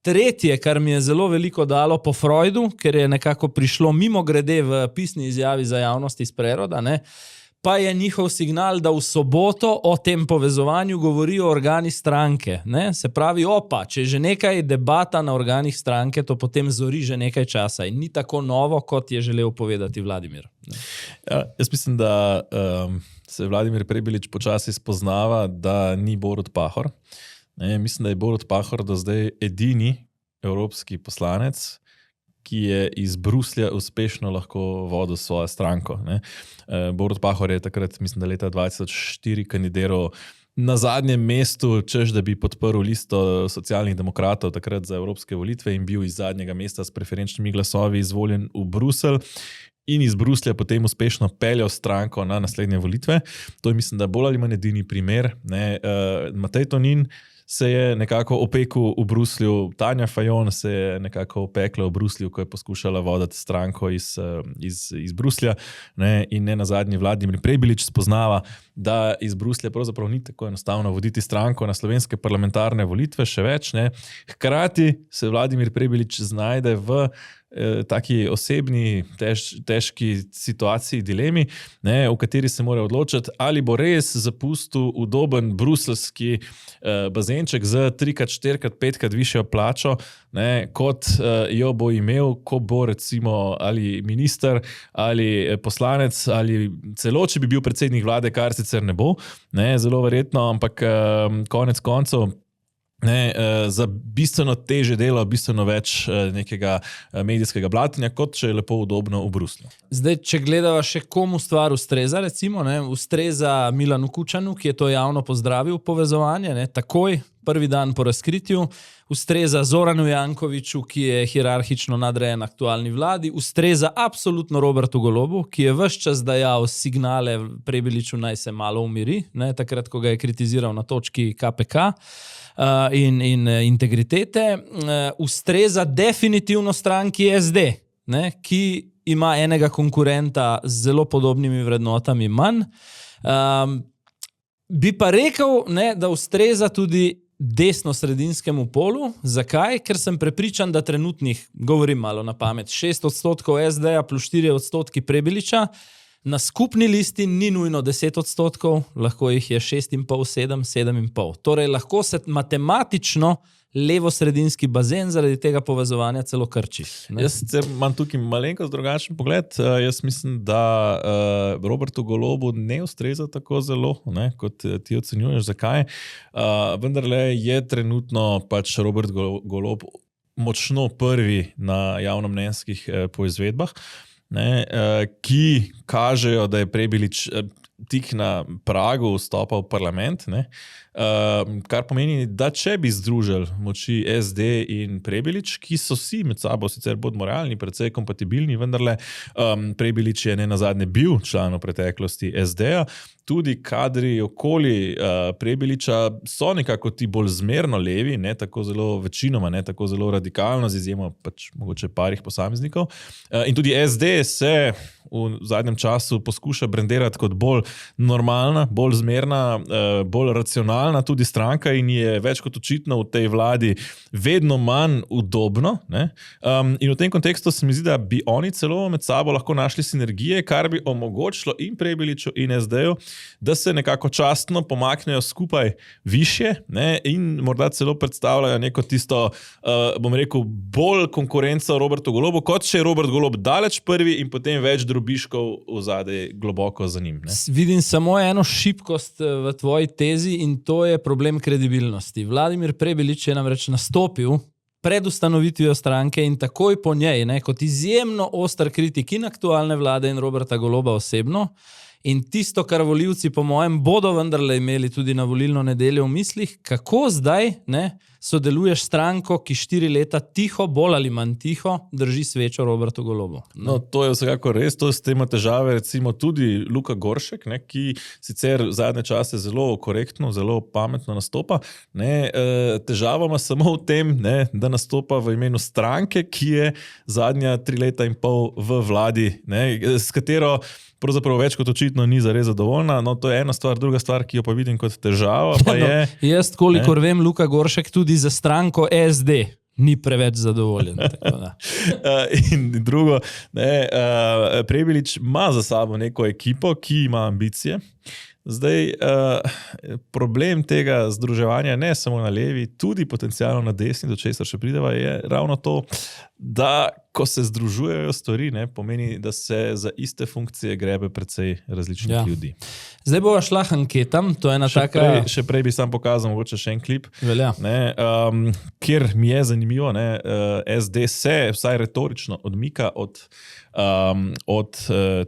Tretje, kar mi je zelo veliko dalo po Freudu, ker je nekako prišlo mimo grede v pisni izjavi za javnost iz preroda, ne, pa je njihov signal, da v soboto o tem povezovanju govorijo organi stranke. Ne? Se pravi, če že nekaj debata na organih stranke, to potem zori že nekaj časa in ni tako novo, kot je želel povedati Vladimir.
Ja, jaz mislim, da se Vladimir Prebilič počasi spoznava, da ni Borut Pahor. Ne, mislim, da je Borut Pahor do zdaj edini evropski poslanec, ki je iz Bruslja uspešno lahko vodil svojo stranko. Ne. Borut Pahor je takrat, mislim, da leta 2004 kandidiral na zadnjem mestu, češ da bi podprl listo socialnih demokratov takrat za evropske volitve in bil iz zadnjega mesta s preferenčnimi glasovi izvoljen v Bruselj in iz Bruslja potem uspešno peljal stranko na naslednje volitve. To je, mislim, da bolj ali manj edini primer. Ne. Matej Tonin se je nekako opekel v Bruslju, Tanja Fajon se je nekako opekla v Bruslju, ko je poskušala voditi stranko iz Bruslja, ne, in ne nazadnje Vladimir Prebilič spoznava, da iz Bruslja pravzaprav ni tako enostavno voditi stranko na slovenske parlamentarne volitve, še več. Ne. Hkrati se Vladimir Prebilič znajde v taki osebni, težki situaciji, dilemi, ne, v kateri se mora odločiti, ali bo res zapustil udoben bruselski bazenček z 3x, 4x, 5x višjo plačo, ne, kot jo bo imel, ko bo recimo ali minister, ali poslanec, ali celo, če bi bil predsednik vlade, kar sicer ne bo, ne, zelo verjetno, ampak konec koncev, ne, za bistveno teže delo, bistveno več nekega medijskega blatenja, kot če je lepo udobno v Bruslju.
Zdaj, če gledava še komu stvar ustreza, recimo, ne, ustreza Milanu Kučanu, ki je to javno pozdravil povezovanje, ne, takoj, prvi dan po razkritju, ustreza Zoranu Jankoviću, ki je hierarhično nadrejen aktualni vladi, ustreza absolutno Robertu Golobu, ki je ves čas dajal signale Prebiliču naj se malo umiri, ne, takrat, ko ga je kritiziral na točki KPK, in integritete, ustreza definitivno stranki SD, ne, ki ima enega konkurenta z zelo podobnimi vrednotami manj. Bi pa rekel, ne, da ustreza tudi desno-sredinskemu polu. Zakaj? Ker sem prepričan, da trenutnih, govorim malo na pamet, 6% SD-ja plus 4% Prebiliča, na skupni listi ni nujno 10%, lahko jih je 6,5, 7, 7,5. Torej, lahko se matematično levo-sredinski bazen zaradi tega povezovanja celo krči. Ne?
Jaz imam tukaj malenkost drugačen pogled. Jaz mislim, da Robertu Golobu ne ustreza tako zelo, ne, kot ti ocenjuješ. Zakaj? Vendarle je trenutno pač Robert Golob močno prvi na javnomnenjskih poizvedbah, ne, ki kažejo, da je Prebilič tik na pragu vstopa v parlament, ne, kar pomeni, da če bi združili moči SD in Prebilič, ki so vsi med sabo sicer bolj moralni, precej kompatibilni, vendarle Prebilič je ne nazadnje bil član v preteklosti SD-ja, tudi kadri okoli Prebiliča so nekako ti bolj zmerno levi, ne tako zelo večinoma, ne tako zelo radikalno, z izjemo pač mogoče parih posameznikov. In tudi SD se v zadnjem času poskuša brendirati kot bolj normalna, bolj zmerna, bolj racionalna tudi stranka in je več kot očitno v tej vladi vedno manj udobno. Ne? In v tem kontekstu se mi zdi, da bi oni celo med sabo lahko našli sinergije, kar bi omogočilo in Prebiliču in SD-ju, da se nekako častno pomaknejo skupaj višje, ne, in morda celo predstavljajo neko tisto, bom rekel, bolj konkurenco Robertu Golobu, kot če je Robert Golob daleč prvi in potem več drobiškov vzadej globoko za njim. Ne.
Vidim samo eno šibkost v tvoji tezi in to je problem kredibilnosti. Vladimir Prebilič je namreč nastopil pred ustanovitvijo stranke in takoj po njej, ne, kot izjemno oster kritik in aktualne vlade in Roberta Goloba osebno. In tisto, kar volivci po mojem bodo vendarle imeli tudi na volilno nedeljo v mislih, kako zdaj, ne, sodeluješ stranko, ki 4 leta tiho, bolj ali manj tiho, drži svečo Robertu Golobu.
No, to je vsekako res, to s tema težave recimo tudi Luka Goršek, ne, ki sicer zadnje čase zelo korektno, zelo pametno nastopa, ne, težava ima samo v tem, ne, da nastopa v imenu stranke, ki je zadnja 3 leta in pol v vladi, ne, s katero pravzaprav več kot očitno ni zares zadovoljna. No, to je ena stvar, druga stvar, ki jo pa vidim kot težava, pa je...
Jaz, kolikor vem, Luka Goršek tudi za stranko SD ni preveč zadovoljen. Tako da.
In drugo, Prebilič ima za sabo neko ekipo, ki ima ambicije. Zdaj, problem tega združevanja ne samo na levi, tudi potencialno na desni, do česar še prideva, je ravno to, da ko se združujejo stvari, pomeni, da se za iste funkcije grebe precej različnih ljudi.
Zdaj bova šla anketam, to je ena
Še prej bi sam pokazal mogoče še en klip,
Velja.
Kjer mi je zanimivo, SD se vsaj retorično odmika od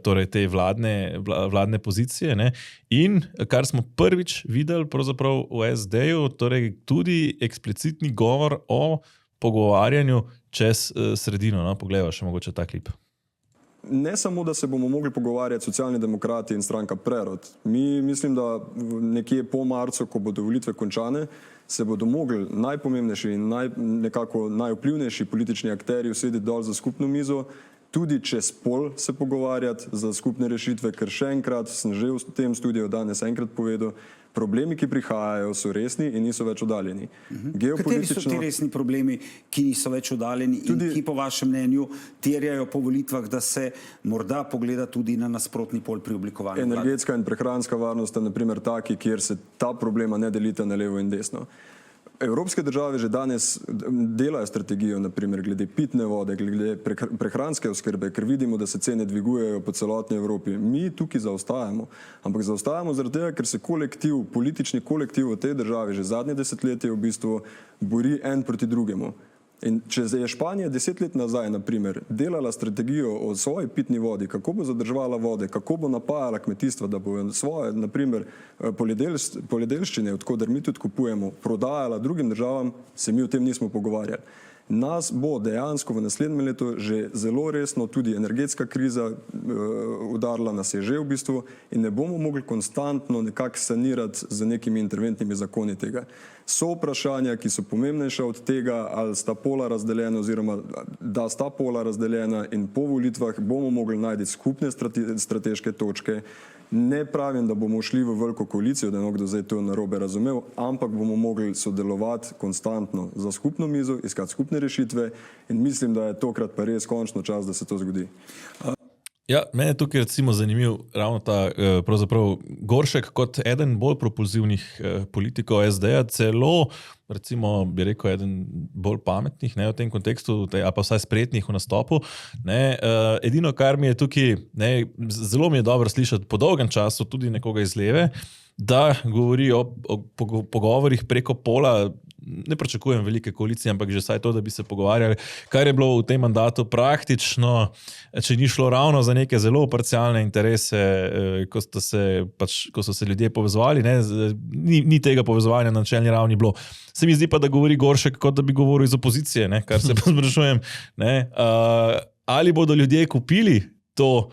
torej te vladne pozicije, in kar smo prvič videli pravzaprav v SD-ju, torej tudi eksplicitni govor o pogovarjanju čez sredino. Poglejva še mogoče ta klip.
Ne samo, da se bomo mogli pogovarjati Socialni demokrati in stranka Prerod. Mi mislim, da nekje po marcu, ko bodo volitve končane, se bodo mogli najpomembnejši in nekako najvplivnejši politični akterji usediti dol za skupno mizo, tudi čez pol se pogovarjati za skupne rešitve, ker še enkrat, sem že v tem studiu danes enkrat povedal, problemi, ki prihajajo, so resni in niso več oddaljeni.
Kateri so ti resni problemi, ki niso več oddaljeni in ki po vašem mnenju terjajo po volitvah, da se morda pogleda tudi na nasprotni pol pri oblikovanju vlade?
Energetska in prehranska varnost sta na primer taki, kjer se ta problema ne delita na levo in desno. Evropske države že danes delajo strategijo, naprimer glede pitne vode, glede prehranske oskrbe, ker vidimo, da se cene dvigujejo po celotni Evropi. Mi tukaj zaostajamo, ampak zaostajamo zaradi tega, ker se politični kolektiv v tej državi že zadnje desetletje v bistvu bori en proti drugemu. In če je Španija 10 let nazaj, naprimer, delala strategijo o svoji pitni vodi, kako bo zadrževala vode, kako bo napajala kmetijstva, da bo svoje, naprimer, poljedelščine, odkoder mi tudi kupujemo, prodajala drugim državam, se mi o tem nismo pogovarjali. Nas bo dejansko v naslednjem letu že zelo resno tudi energetska kriza udarila, nas je že v bistvu in ne bomo mogli konstantno nekako sanirati z nekimi interventnimi zakoni tega. So vprašanja, ki so pomembnejša od tega, ali sta pola razdeljena oziroma da sta pola razdeljena in po volitvah bomo mogli najti skupne strateške točke. Ne pravim, da bomo šli v veliko koalicijo, da je nekdo zdaj to narobe razumel, ampak bomo mogli sodelovati konstantno za skupno mizo, iskati skupne rešitve in mislim, da je tokrat pa res končno čas, da se to zgodi.
Ja, meni je tukaj recimo zanimiv ravno ta pravzaprav Goršek kot eden bolj propulzivnih politikov SD-ja, celo recimo bi rekel eden bolj pametnih v tem kontekstu, a pa vsaj spretnih v nastopu. Edino, kar mi je tukaj, zelo mi je dobro slišati po dolgem času tudi nekoga iz leve, da govori o pogovorih preko pola. Ne pričakujem velike koalicije, ampak že saj to, da bi se pogovarjali, kar je bilo v tem mandatu praktično, če ni šlo ravno za neke zelo parcialne interese, ko so se ljudje povezovali, ni tega povezovanja na načelni ravni bilo. Se mi zdi pa, da govori Goršek, kot da bi govoril iz opozicije, kar se pa sprašujem, ali bodo ljudje kupili to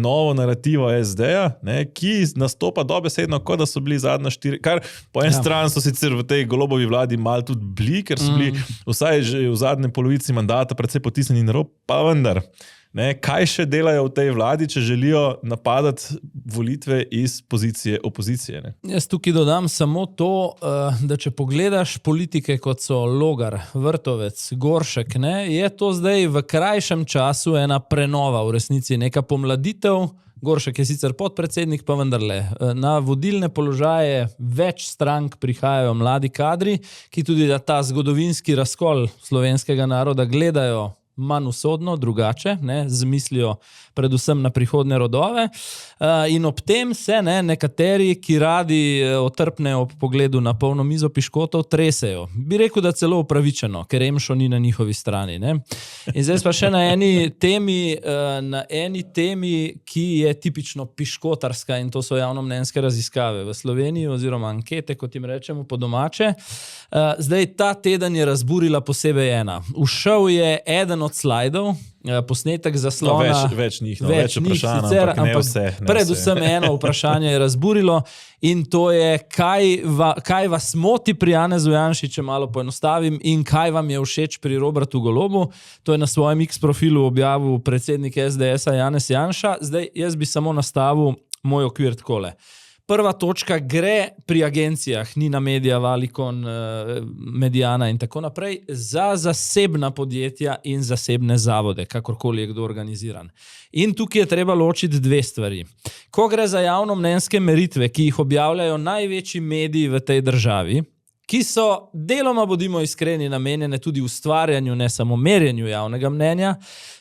novo narativo SD-ja, ki nastopa dobesedno, kot da so bili zadnja 4, kar po en strani so sicer v tej Golobovi vladi malo tudi bili, ker so bili vsaj že v zadnji polovici mandata precej potisnjeni na rob, pa vendar. Kaj še delajo v tej vladi, če želijo napadati volitve iz pozicije opozicije?
Jaz tukaj dodam samo to, da če pogledaš politike, kot so Logar, Vrtovec, Goršek, je to zdaj v krajšem času ena prenova, v resnici neka pomladitev. Goršek je sicer podpredsednik, pa vendarle. Na vodilne položaje več strank prihajajo mladi kadri, ki tudi ta zgodovinski razkol slovenskega naroda gledajo manj usodno, drugače, z mislijo predvsem na prihodne rodove. In ob tem se nekateri, ki radi otrpnejo ob pogledu na polno mizo piškotov, tresejo. Bi rekel, da celo upravičeno, ker Emšo ni na njihovi strani. In zdaj pa še na eni temi, ki je tipično piškotarska, in to so javnomnenjske raziskave v Sloveniji oziroma ankete, kot jim rečemo po domače. Zdaj ta teden je razburila posebej ena. Ušel je eden od slajdov, posnetek zaslona.
Več njih, več vprašanj, ampak ne vse.
Predvsem eno vprašanje je razburilo in to je, kaj vas moti pri Janezu Janši, če malo poenostavim, in kaj vam je všeč pri Robertu Golobu. To je na svojem X profilu objavil predsednik SDS-a Janez Janša. Zdaj, jaz bi samo nastavil moj okvir takole. prva točka gre pri agencijah, Nina Media, Valicon, Mediana in tako naprej, za zasebna podjetja in zasebne zavode, kakorkoli je kdo organiziran. In tukaj je treba ločiti dve stvari. Ko gre za javnomnenjske meritve, ki jih objavljajo največji mediji v tej državi, ki so deloma, bodimo iskreni, namenjene tudi ustvarjanju, ne samo merjenju javnega mnenja,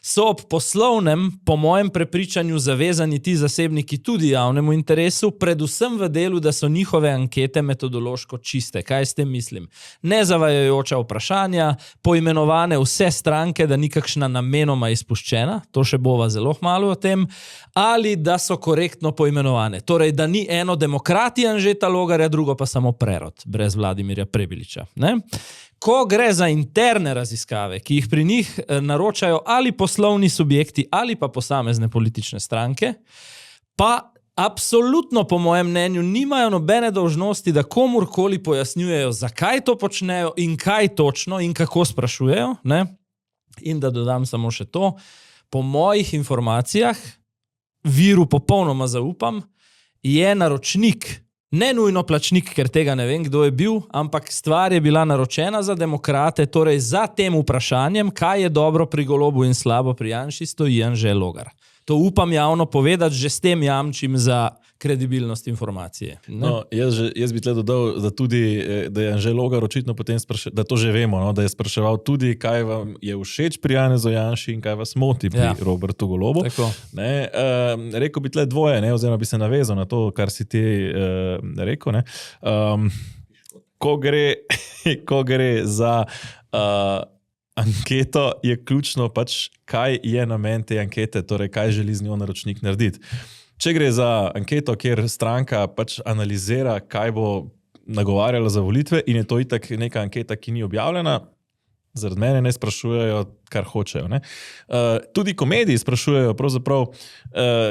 so ob poslovnem, po mojem prepričanju, zavezani ti zasebniki tudi javnemu interesu, predvsem v delu, da so njihove ankete metodološko čiste. Kaj s tem mislim? Nezavajajoča vprašanja, poimenovane vse stranke, da ni kakšna namenoma izpuščena, to še bova zelo hmalu o tem, ali da so korektno poimenovane. Torej, da ni eno Demokrati Anžeta Logarja, drugo pa samo Prerod, brez Vladimirja Prebiliča. Ne? Ko gre za interne raziskave, ki jih pri njih naročajo ali poslovni subjekti ali pa posamezne politične stranke, pa absolutno, po mojem mnenju, nimajo nobene dolžnosti, da komurkoli pojasnjujejo, zakaj to počnejo in kaj točno in kako sprašujejo. Ne? In da dodam samo še to, po mojih informacijah, viru popolnoma zaupam, je naročnik, ne nujno plačnik, ker tega ne vem, kdo je bil, ampak stvar je bila naročena za Demokrate, torej za tem vprašanjem, kaj je dobro pri Golobu in slabo pri Janši, stoji Anže Logar. To upam javno povedati, že s tem jamčim za kredibilnost informacije.
No, jaz bi tle dodal, da je Anže Logar očitno potem da to že vemo, no, da je spraševal tudi, kaj vam je všeč pri Janezu Janši in kaj vas moti pri Robertu Golobu. Ne, rekel bi tle dvoje, ne, oziroma bi se navezal na to, kar si ti rekel. Ne. Ko gre za anketo, je ključno pač, kaj je namen te ankete, torej kaj želi z njo naročnik narediti. Če gre za anketo, kjer stranka pač analizira, kaj bo nagovarjala za volitve in je to itak neka anketa, ki ni objavljena, zaradi mene ne sprašujejo, kar hočejo. Ne? Tudi ko mediji sprašujejo, pravzaprav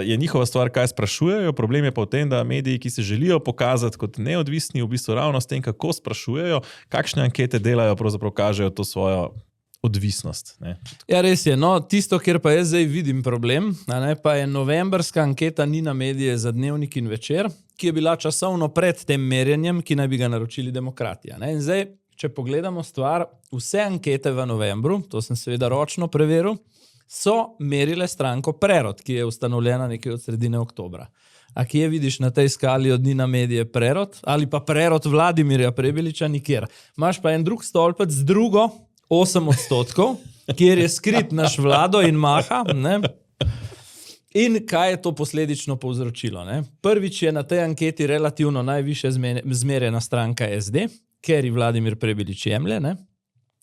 je njihova stvar, kaj sprašujejo, problem je pa v tem, da mediji, ki se želijo pokazati kot neodvisni, v bistvu ravno s tem, kako sprašujejo, kakšne ankete delajo, pravzaprav kažejo to svojo odvisnost. Ne?
Ja, res je. No, tisto, kjer pa jaz zdaj vidim problem, pa je novembrska anketa Nina Medije za Dnevnik in Večer, ki je bila časovno pred tem merjenjem, ki naj bi ga naročili Demokrati. In zdaj, če pogledamo stvar, vse ankete v novembru, to sem seveda ročno preveril, so merile stranko Prerod, ki je ustanovljena nekaj od sredine oktobra. A kje vidiš na tej skali od Nina Medije Prerod? Ali pa Prerod Vladimirja Prebiliča? Nikjer. Imaš pa en drug stolpec z drugo, 8%, kjer je skrit naš Vlado in Maha. Ne? In kaj je to posledično povzročilo? Ne? Prvič je na tej anketi relativno najviše zmerjena stranka SD, ker ji Vladimir Prebilič jemlje. Ne?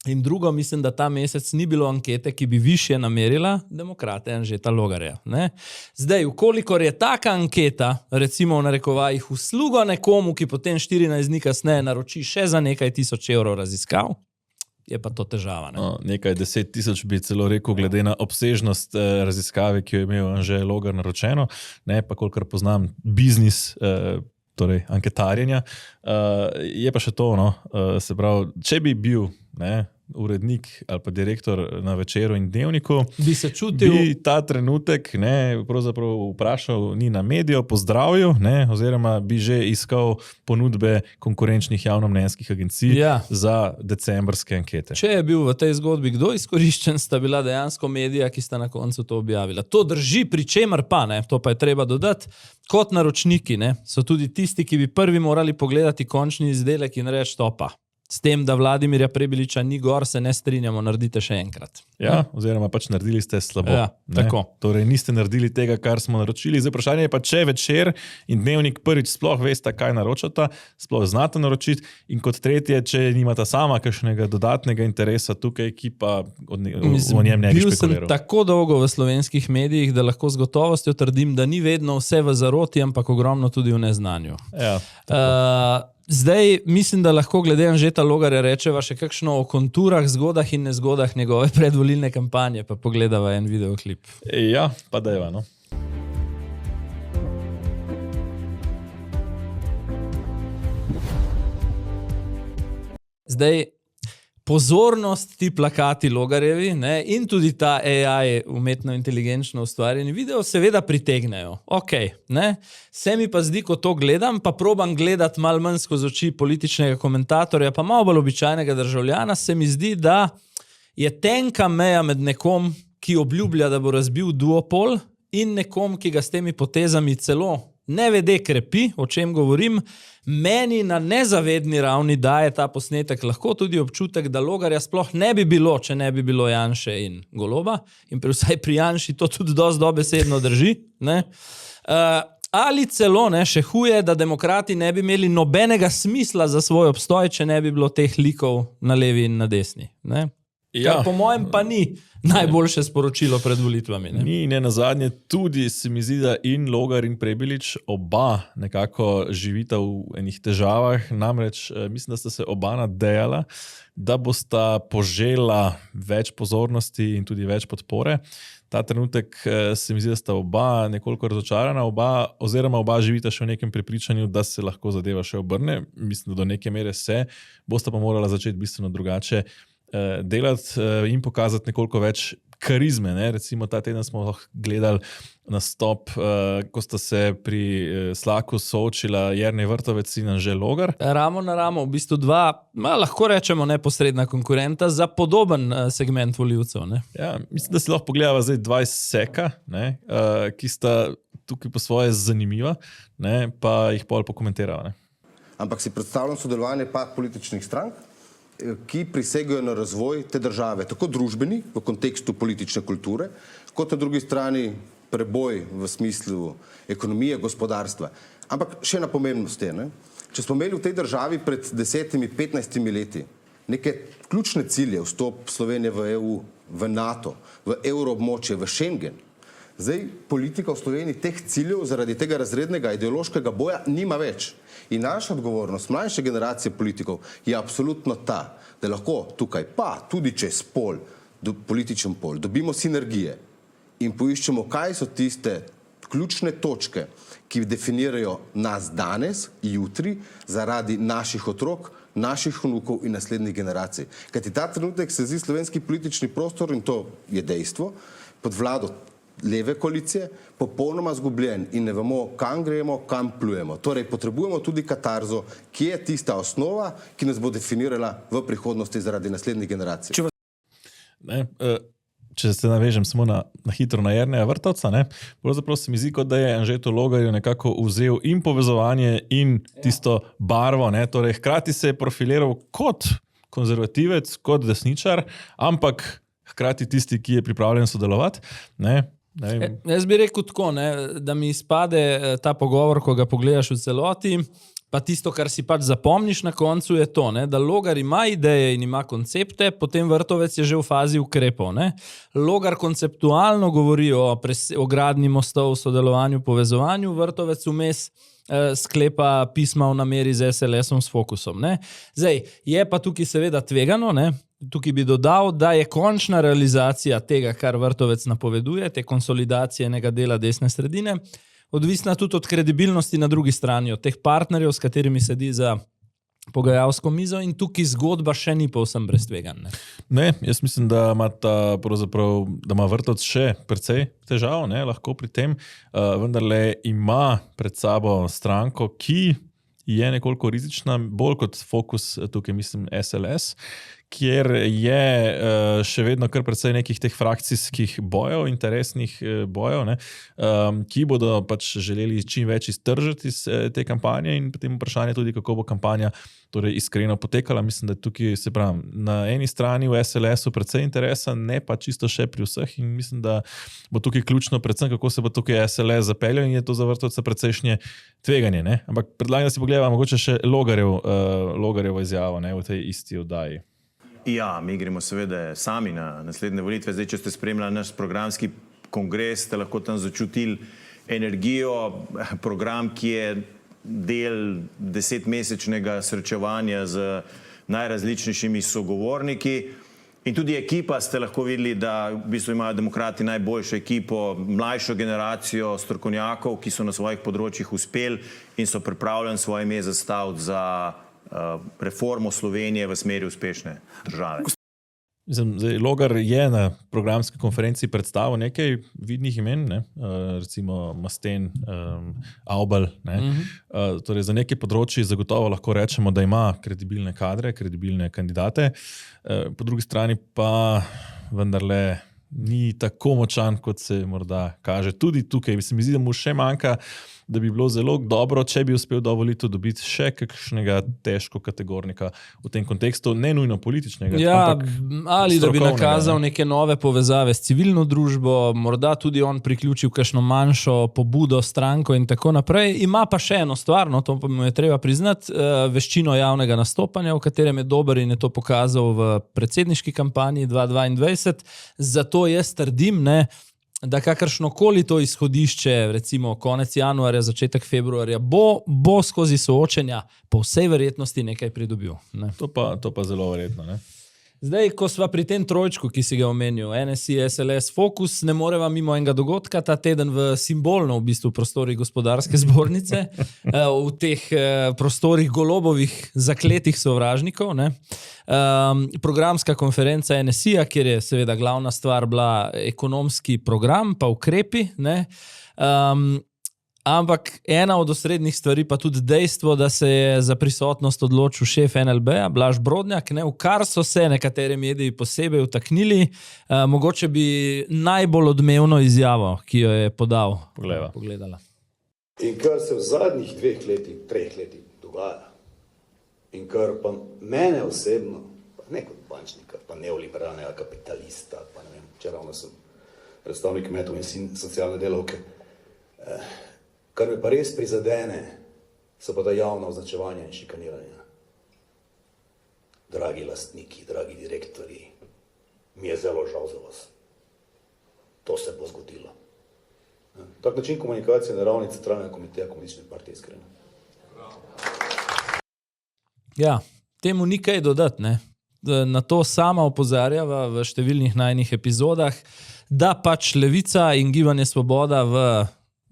In drugo, mislim, da ta mesec ni bilo ankete, ki bi više namerila Demokrate Anžeta Logarja. Ne? Zdaj, ukolikor je taka anketa, recimo v narekovajih, uslugo nekomu, ki potem 14 dni kasneje naroči še za nekaj tisoč evrov raziskav, je pa to težava. Ne?
No, nekaj 10 tisoč bi celo rekel, glede na obsežnost raziskave, ki jo je imel Anže Logar naročeno, ne, pa kolikor poznam biznis, torej anketarjenja. Je pa še to, no, se pravi, če bi bil urednik ali pa direktor na Večeru in Dnevniku, bi ta trenutek pravzaprav vprašal Nina Medijo, pozdravil, oziroma bi že iskal ponudbe konkurenčnih javnomnenjskih agencij za decembrske ankete.
Če je bil v tej zgodbi kdo izkoriščen, sta bila dejansko medija, ki sta na koncu to objavila. To drži, pri čemer pa, to pa je treba dodati, kot naročniki, so tudi tisti, ki bi prvi morali pogledati končni izdelek in reči topa. S tem, da Vladimirja Prebiliča ni gor, se ne strinjamo, naredite še enkrat.
Ja, oziroma pač naredili ste slabo.
Ja, tako.
Torej niste naredili tega, kar smo naročili. Zdaj vprašanje je pa, če Večer in Dnevnik prvič sploh veste, kaj naročata, sploh znate naročiti, in kot tretje, če nimata sama kakšnega dodatnega interesa tukaj, ki pa o njem ne bi špekuliral.
Bil sem tako dolgo v slovenskih medijih, da lahko z gotovostjo trdim, da ni vedno vse v zaroti, ampak ogromno tudi v neznanju.
Ja,
zdaj, mislim, da lahko glede Anžeta Logarja rečeva še kakšno o konturah, zgodah in nezgodah njegove predvolilne kampanje, pa pogledava en videoklip.
Ja, pa dajva, no.
Zdaj, pozornost ti plakati Logarjevi, ne, in tudi ta AI, umetno inteligenčno ustvarjeni video, seveda pritegnejo. Ok, ne. Se mi pa zdi, ko to gledam, pa probam gledati malo manj skozi oči političnega komentatorja, pa malo bolj običajnega državljana, se mi zdi, da je tenka meja med nekom, ki obljublja, da bo razbil duopol, in nekom, ki ga s temi potezami celo nevede krepi, o čem govorim. Meni na nezavedni ravni daje ta posnetek lahko tudi občutek, da Logarja sploh ne bi bilo, če ne bi bilo Janše in Goloba, in vsaj pri Janši to tudi dosti dobesedno drži, ne. Ali celo, ne, še huje, da demokrati ne bi imeli nobenega smisla za svoj obstoj, če ne bi bilo teh likov na levi in na desni, ne.
Ja.
Kar po mojem pa ni najboljše sporočilo pred volitvami. Ne?
Ni, ne nazadnje, tudi se mi zdi, da in Logar in Prebilič oba nekako živita v enih težavah, namreč mislim, da sta se oba nadejala, da bosta požela več pozornosti in tudi več podpore. Ta trenutek se mi zdi, da sta oba nekoliko razočarana, oziroma oba živita še v nekem prepričanju, da se lahko zadeva še obrne. Mislim, da do neke mere se, bosta pa morala začeti bistveno drugače delati in pokazati nekoliko več karizme. Ne? Recimo ta teden smo gledali nastop, ko sta se pri Slaku soočila Jernej Vrtovec in Anže Logar.
Ramo na ramo, v bistvu dva, lahko rečemo neposredna konkurenta za podoben segment volivcev. Ne?
Ja, mislim, da si lahko pogledava zdaj dva izseka, ne? Ki sta tukaj po svoje zanimiva, ne? Pa jih pol pokomentirava. Ne?
Ampak si predstavljam sodelovanje pa političnih strank, ki prisegajo na razvoj te države, tako družbeni, v kontekstu politične kulture, kot na drugi strani preboj v smislu ekonomije, gospodarstva. Ampak še na pomembnosti, ne? Če smo imeli v tej državi pred 10-15 leti neke ključne cilje, vstop Slovenije v EU, v NATO, v evroobmočje, v Schengen, zdaj politika v Sloveniji teh ciljev zaradi tega razrednega ideološkega boja nima več. In naša odgovornost, mlajše generacije politikov, je absolutno ta, da lahko tukaj pa tudi čez pol, političen pol, dobimo sinergije in poiščemo, kaj so tiste ključne točke, ki definirajo nas danes, jutri, zaradi naših otrok, naših vnukov in naslednjih generacij. Kajti ta trenutek se zdi slovenski politični prostor, in to je dejstvo, pod vlado leve koalicije, popolnoma zgubljen in ne vemo, kam gremo, kam plujemo. Torej, potrebujemo tudi katarzo, ki je tista osnova, ki nas bo definirala v prihodnosti zaradi naslednjih generacij.
Če se navežem samo na hitro na Jerneja Vrtovca, ne, pravzaprav se mi zdi, kot da je Anžetu Logarju nekako vzel in povezovanje in tisto barvo, ne, torej hkrati se je profiliral kot konzervativec, kot desničar, ampak hkrati tisti, ki je pripravljen sodelovati, ne.
Jaz bi rekel tako, ne, da mi izpade ta pogovor, ko ga pogledaš v celoti, pa tisto, kar si pač zapomniš na koncu, je to, ne, da Logar ima ideje in ima koncepte, potem Vrtovec je že v fazi ukrepov. Ne. Logar konceptualno govori o gradnji mostov, sodelovanju, povezovanju, Vrtovec vmes sklepa pisma o nameri z SLS-om s fokusom. Ne. Zdaj, je pa tukaj seveda tvegano, ne. Tukaj bi dodal, da je končna realizacija tega, kar Vrtovec napoveduje, te konsolidacije enega dela desne sredine, odvisna tudi od kredibilnosti na drugi strani, od teh partnerjev, s katerimi sedi za pogajalsko mizo, in tukaj zgodba še ni povsem brez tveganj.
Ne, jaz mislim, da ima Vrtovec še precej težav, ne, lahko pri tem, vendarle ima pred sabo stranko, ki je nekoliko rizična, bolj kot fokus, tukaj mislim SLS, kjer je še vedno kar precej nekih teh frakcijskih bojev, interesnih bojev, ne, ki bodo pač želeli čim več iztržiti iz te kampanje, in potem vprašanje tudi, kako bo kampanja torej iskreno potekala. Mislim, da tukaj se pravim, na eni strani v SLS-u precej interesa, ne pa čisto še pri vseh, in mislim, da bo tukaj ključno predvsem, kako se bo tukaj SLS zapeljal, in je to za Vrtovca precejšnje tveganje. Ne? Ampak predlagam, da si pogledamo mogoče še Logarjevo izjavo, ne, v tej isti oddaji.
Ja, mi gremo seveda sami na naslednje volitve. Zdaj, če ste spremljali naš programski kongres, ste lahko tam začutili energijo, program, ki je del 10-mesečnega srečevanja z najrazličnejšimi sogovorniki. In tudi ekipa, ste lahko videli, da v bistvu imajo demokrati najboljšo ekipo, mlajšo generacijo strokovnjakov, ki so na svojih področjih uspeli in so pripravljeni svoje ime zastaviti za reformo Slovenije v smeri uspešne države.
Logar je na programski konferenci predstavil nekaj vidnih imen, ne? Recimo Masten, Avbal. Torej za nekaj področji zagotovo lahko rečemo, da ima kredibilne kadre, kredibilne kandidate. Po drugi strani pa vendarle ni tako močan, kot se morda kaže. Tudi tukaj se mi zdi, da mu še manjka, da bi bilo zelo dobro, če bi uspel do volitev dobiti še kakšnega težko kategornika v tem kontekstu, ne nujno političnega, ampak
ali da bi nakazal neke nove povezave s civilno družbo, morda tudi on priključil kakšno manjšo pobudo, stranko in tako naprej. Ima pa še eno stvar, no, to pa mu je treba priznati, veščino javnega nastopanja, v katerem je dober in je to pokazal v predsedniški kampanji 2022. Zato jaz trdim, da kakršnokoli to izhodišče, recimo konec januarja, začetek februarja, bo skozi soočenja po vsej verjetnosti nekaj pridobil. Ne?
To pa zelo verjetno, ne?
Zdaj, ko sva pri tem trojčku, ki si ga omenil, NSI, SLS, Fokus, ne moreva mimo enega dogodka ta teden v simbolno v bistvu prostorih gospodarske zbornice, v teh prostorih Golobovih zakletih sovražnikov, ne? Programska konferenca NSI-ja, kjer je seveda glavna stvar bila ekonomski program, pa ukrepi, ne? Ampak ena od osrednjih stvari pa tudi dejstvo, da se je za prisotnost odločil šef NLB-ja, Blaž Brodnjak, v kar so se nekateri mediji posebej vtaknili. Mogoče bi najbolj odmevno izjavo, ki jo je podal, pogledala.
In kar se v zadnjih 2 letih, 3 letih dogaja, in kar pa mene osebno, pa ne kot bančnika, pa neoliberalnega kapitalista, pa ne vem, čeravno sem predstavnik kmetov in socialne delavke, kar me pa res prizadene, so pa da javna označevanja in šikaniranja. Dragi lastniki, dragi direktori, mi je zelo žal za vas. To se bo zgodilo. Tak način komunikacije na ravni centralnega komiteja Komunistične partije iskreno.
Ja, temu ni kaj dodati, ne? Na to sama opozarjava v številnih najnih epizodah, da pač Levica in Gibanje Svoboda v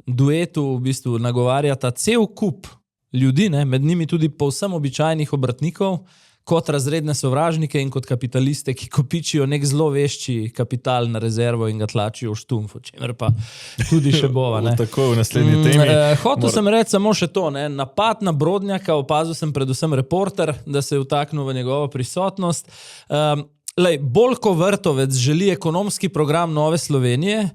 duetu v bistvu nagovarjata cel kup ljudi, ne, med njimi tudi povsem običajnih obrtnikov, kot razredne sovražnike in kot kapitaliste, ki kopičijo nek zelo vešči kapital na rezervo in ga tlačijo v štumf, o čemer pa tudi še bova. Ne.
Tako v naslednji temi.
Hotel sem reči samo še to, ne, napad na Brodnjaka, opazil sem predvsem Reporter, da se je vtaknil v njegovo prisotnost. Boljko Vrtovec želi ekonomski program Nove Slovenije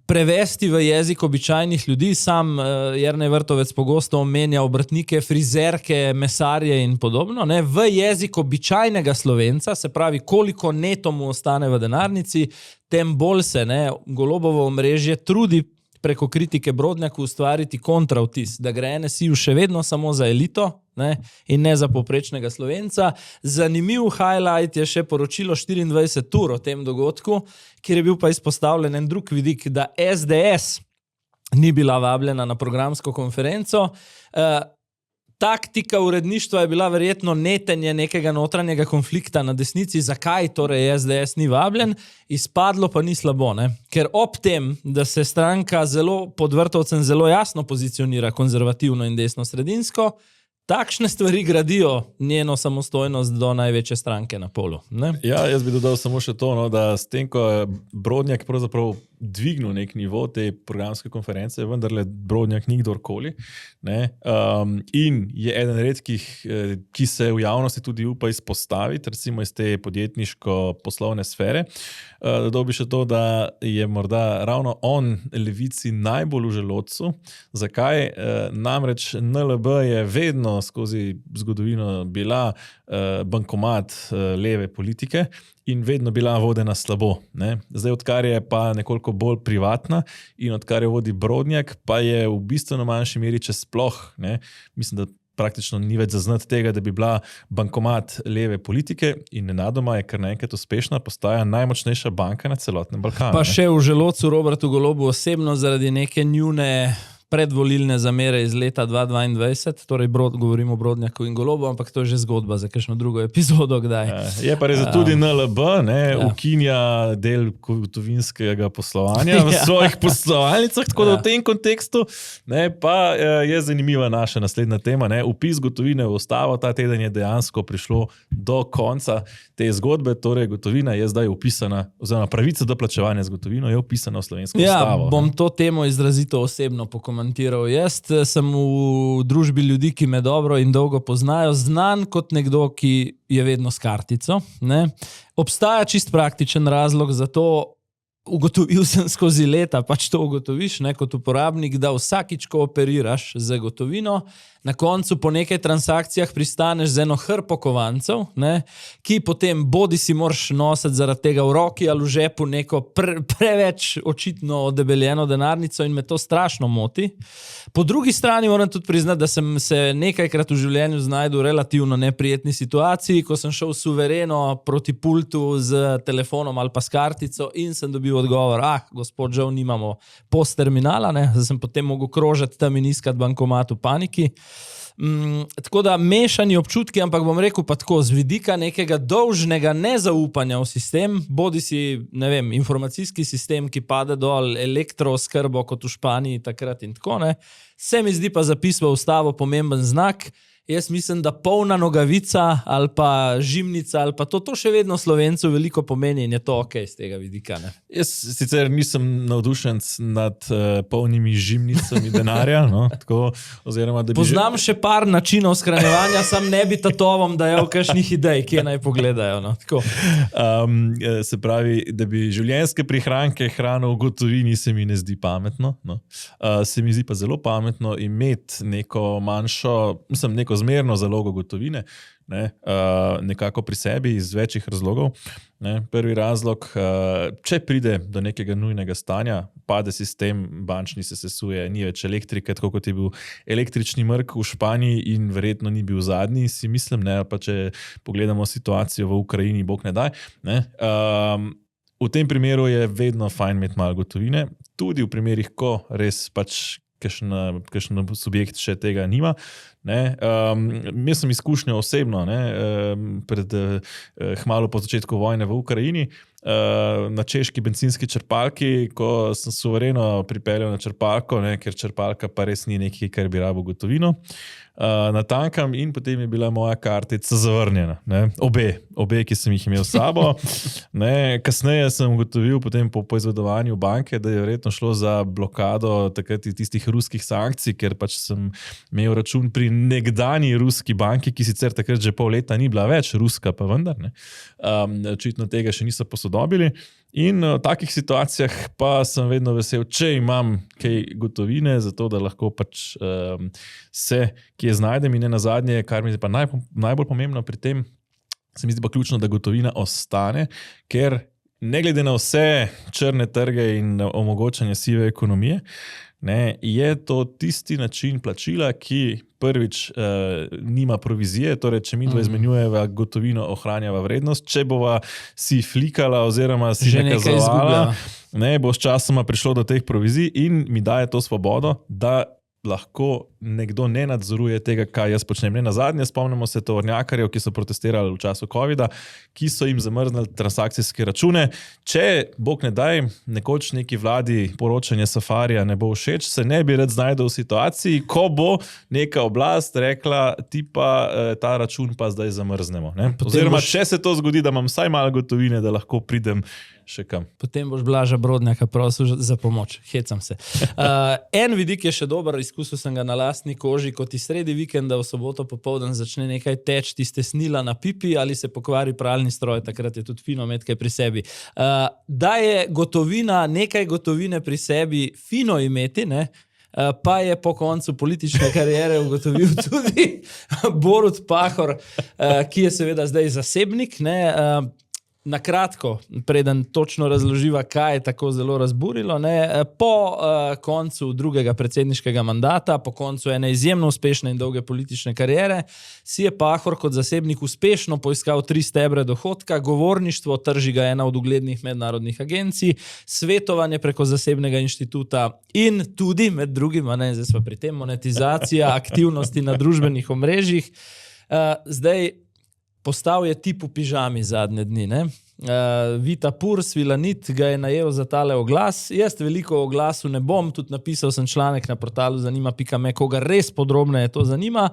prevesti v jezik običajnih ljudi. Sam Jernej Vrtovec pogosto omenja obrtnike, frizerke, mesarje in podobno, ne, v jezik običajnega Slovenca, se pravi, koliko neto mu ostane v denarnici, tem bolj se, ne, Golobovo omrežje trudi preko kritike Brodnjaku ustvariti kontravtis, da gre NSI še vedno samo za elito, ne, in ne za povprečnega Slovenca. Zanimiv highlight je še poročilo 24 ur o tem dogodku, kjer je bil pa izpostavljen en drug vidik, da SDS ni bila vabljena na programsko konferenco. Taktika uredništva je bila verjetno netenje nekega notranjega konflikta na desnici, zakaj torej SDS ni vabljen, izpadlo pa ni slabo, ne? Ker ob tem, da se stranka pod Vrtovcem zelo jasno pozicionira konzervativno in desno-sredinsko, takšne stvari gradijo njeno samostojnost do največje stranke na polu. Ne?
Ja, jaz bi dodal samo še to, no, da s tem, ko je Brodnjak pravzaprav dvignil nek nivo te programske konference, vendarle Brodnjak ni kdorkoli, ne, in je eden redkih, ki se v javnosti tudi upa izpostaviti, recimo iz te podjetniško-poslovne sfere. Dodal bi še to, da je morda ravno on Levici najbolj v želodcu. Zakaj? Namreč NLB je vedno skozi zgodovino bila bankomat leve politike in vedno bila vodena slabo. Ne? Zdaj, odkar je pa nekoliko bolj privatna in odkar jo vodi Brodnjak, pa je v bistveno manjši meri, če sploh, ne? Mislim, da praktično ni več zaznati tega, da bi bila bankomat leve politike in nenadoma je kar naenkrat uspešna, postaja najmočnejša banka na celotnem Balkanu.
Pa še v želodcu Robertu Golobu osebno zaradi neke njune predvolilne zamere iz leta 2022, torej govorimo o Brodnjaku in Golobu, ampak to je že zgodba za kakšno drugo epizodo kdaj.
Je pa res tudi NLB, ukinja del gotovinskega poslovanja v svojih poslovalnicah, tako da v tem kontekstu pa je zanimiva naša naslednja tema. Vpis gotovine v ustavo ta teden je dejansko prišlo do konca te zgodbe, torej gotovina je zdaj upisana, oziroma pravica do plačevanja z gotovino je upisana v slovensko ustavo.
Bom to temo izrazito osebno pokomentiral. Jaz sem v družbi ljudi, ki me dobro in dolgo poznajo, znan kot nekdo, ki je vedno s kartico. Obstaja čist praktičen razlog za to, ugotovil sem skozi leta, pač to ugotoviš kot uporabnik, da vsakič, ko operiraš z gotovino, na koncu po nekaj transakcijah pristaneš z eno hrpo kovancev, ki potem bodi si moraš nositi zaradi tega v roki ali v žepu neko preveč očitno odebeljeno denarnico in me to strašno moti. Po drugi strani moram tudi priznati, da sem se nekajkrat v življenju znašel v relativno neprijetni situaciji, ko sem šel suvereno proti pultu z telefonom ali pa s kartico in sem dobil odgovor, gospod, žal nimamo postterminala, da sem potem mogel krožiti tam in iskati bankomat v paniki. Tako da mešani občutki, ampak bom rekel pa tako, z vidika nekega dolžnega nezaupanja v sistem, bodi si, informacijski sistem, ki pade dol, elektrooskrbo kot v Španiji takrat in tako, se mi zdi pa zapis v ustavo pomemben znak. Jaz mislim, da polna nogavica ali pa žimnica ali pa to še vedno Slovencu veliko pomeni in je to okej z tega vidika.
Jaz sicer nisem navdušen nad polnimi žimnicami denarja, oziroma da bi...
Poznam še par načinov shranjevanja, sam ne bi tatovom dajal kakšnih idej, kje naj pogledajo.
Se pravi, da bi življenjske prihranke hranil v gotovini, se mi ne zdi pametno. Se mi zdi pa zelo pametno imeti neko manjšo, neko zmerno zalogo gotovine, nekako pri sebi iz večjih razlogov. Prvi razlog, če pride do nekega nujnega stanja, pade sistem, bančni se sesuje, ni več elektrike, tako kot je bil električni mrk v Španiji in verjetno ni bil zadnji, si mislim, pa če pogledamo situacijo v Ukrajini, bog ne daj. V tem primeru je vedno fajn imeti malo gotovine, tudi v primerih, ko res pač kakšen subjekt še tega nima. Jaz sem izkušnjo osebno, hmalu po začetku vojne v Ukrajini, na češki bencinski črpalki, ko sem suvereno pripeljal na črpalko, ker črpalka pa res ni nekaj, kar bi rabo gotovino, natankam in potem je bila moja kartica zavrnjena. Obe, ki sem jih imel s sabo. Kasneje sem ugotovil potem po poizvedovanju banke, da je verjetno šlo za blokado takrat tistih ruskih sankcij, ker pač sem imel račun pri nekdanji ruski banki, ki sicer takrat že pol leta ni bila več ruska, pa vendar. Očitno tega še niso posodobili. In v takih situacijah pa sem vedno vesel, če imam kaj gotovine, zato da lahko pač se kje znajdem in ne nazadnje, kar mi je pa najbolj pomembno pri tem, se mi zdi pa ključno, da gotovina ostane, ker ne glede na vse črne trge in omogočanje sive ekonomije, je to tisti način plačila, ki prvič nima provizije, torej če mi dva izmenjujeva gotovino, ohranjava vrednost, če bova si flikala oziroma si nakazovala, bo s časoma prišlo do teh provizij in mi daje to svobodo, da lahko nekdo ne nadzoruje tega, kaj jaz počnem. Ne nazadnje, spomnimo se tovornjakarjev, ki so protestirali v času covida, ki so jim zamrznili transakcijske račune. Če, bog ne daj, nekoč neki vladi poročanje Safarija ne bo všeč, se ne bi rad znajdel v situaciji, ko bo neka oblast rekla, ti pa ta račun pa zdaj zamrznemo. Oziroma, če se to zgodi, da imam vsaj malo gotovine, da lahko pridem še kam.
Potem boš Blaža Brodnjaka prosil za pomoč. Hecam se. En vidik je še dober, izkusil sem ga na lastni koži, ko ti sredi vikenda v soboto popoldan začne nekaj teč, ti stesnila na pipi ali se pokvari pralni stroj, takrat je tudi fino imeti kaj pri sebi. Da je gotovina, nekaj gotovine pri sebi fino imeti, pa je po koncu politične kariere ugotovil tudi Borut Pahor, ki je seveda zdaj zasebnik, na kratko, preden točno razloživa, kaj je tako zelo razburilo. Ne? Po koncu drugega predsedniškega mandata, po koncu ene izjemno uspešne in dolge politične kariere, si je Pahor kot zasebnik uspešno poiskal 3 stebre dohodka, govorništvo, trži ga ena od uglednih mednarodnih agencij, svetovanje preko zasebnega inštituta in tudi, med drugim, zdaj smo pri tem, monetizacija aktivnosti na družbenih omrežjih. Zdaj, postal je tip v pižami zadnje dni, ne? Vita Pur, Svilanit ga je najel za tale oglas. Jaz veliko o oglasu ne bom, tudi napisal sem članek na portalu zanima.me, koga res podrobneje to zanima.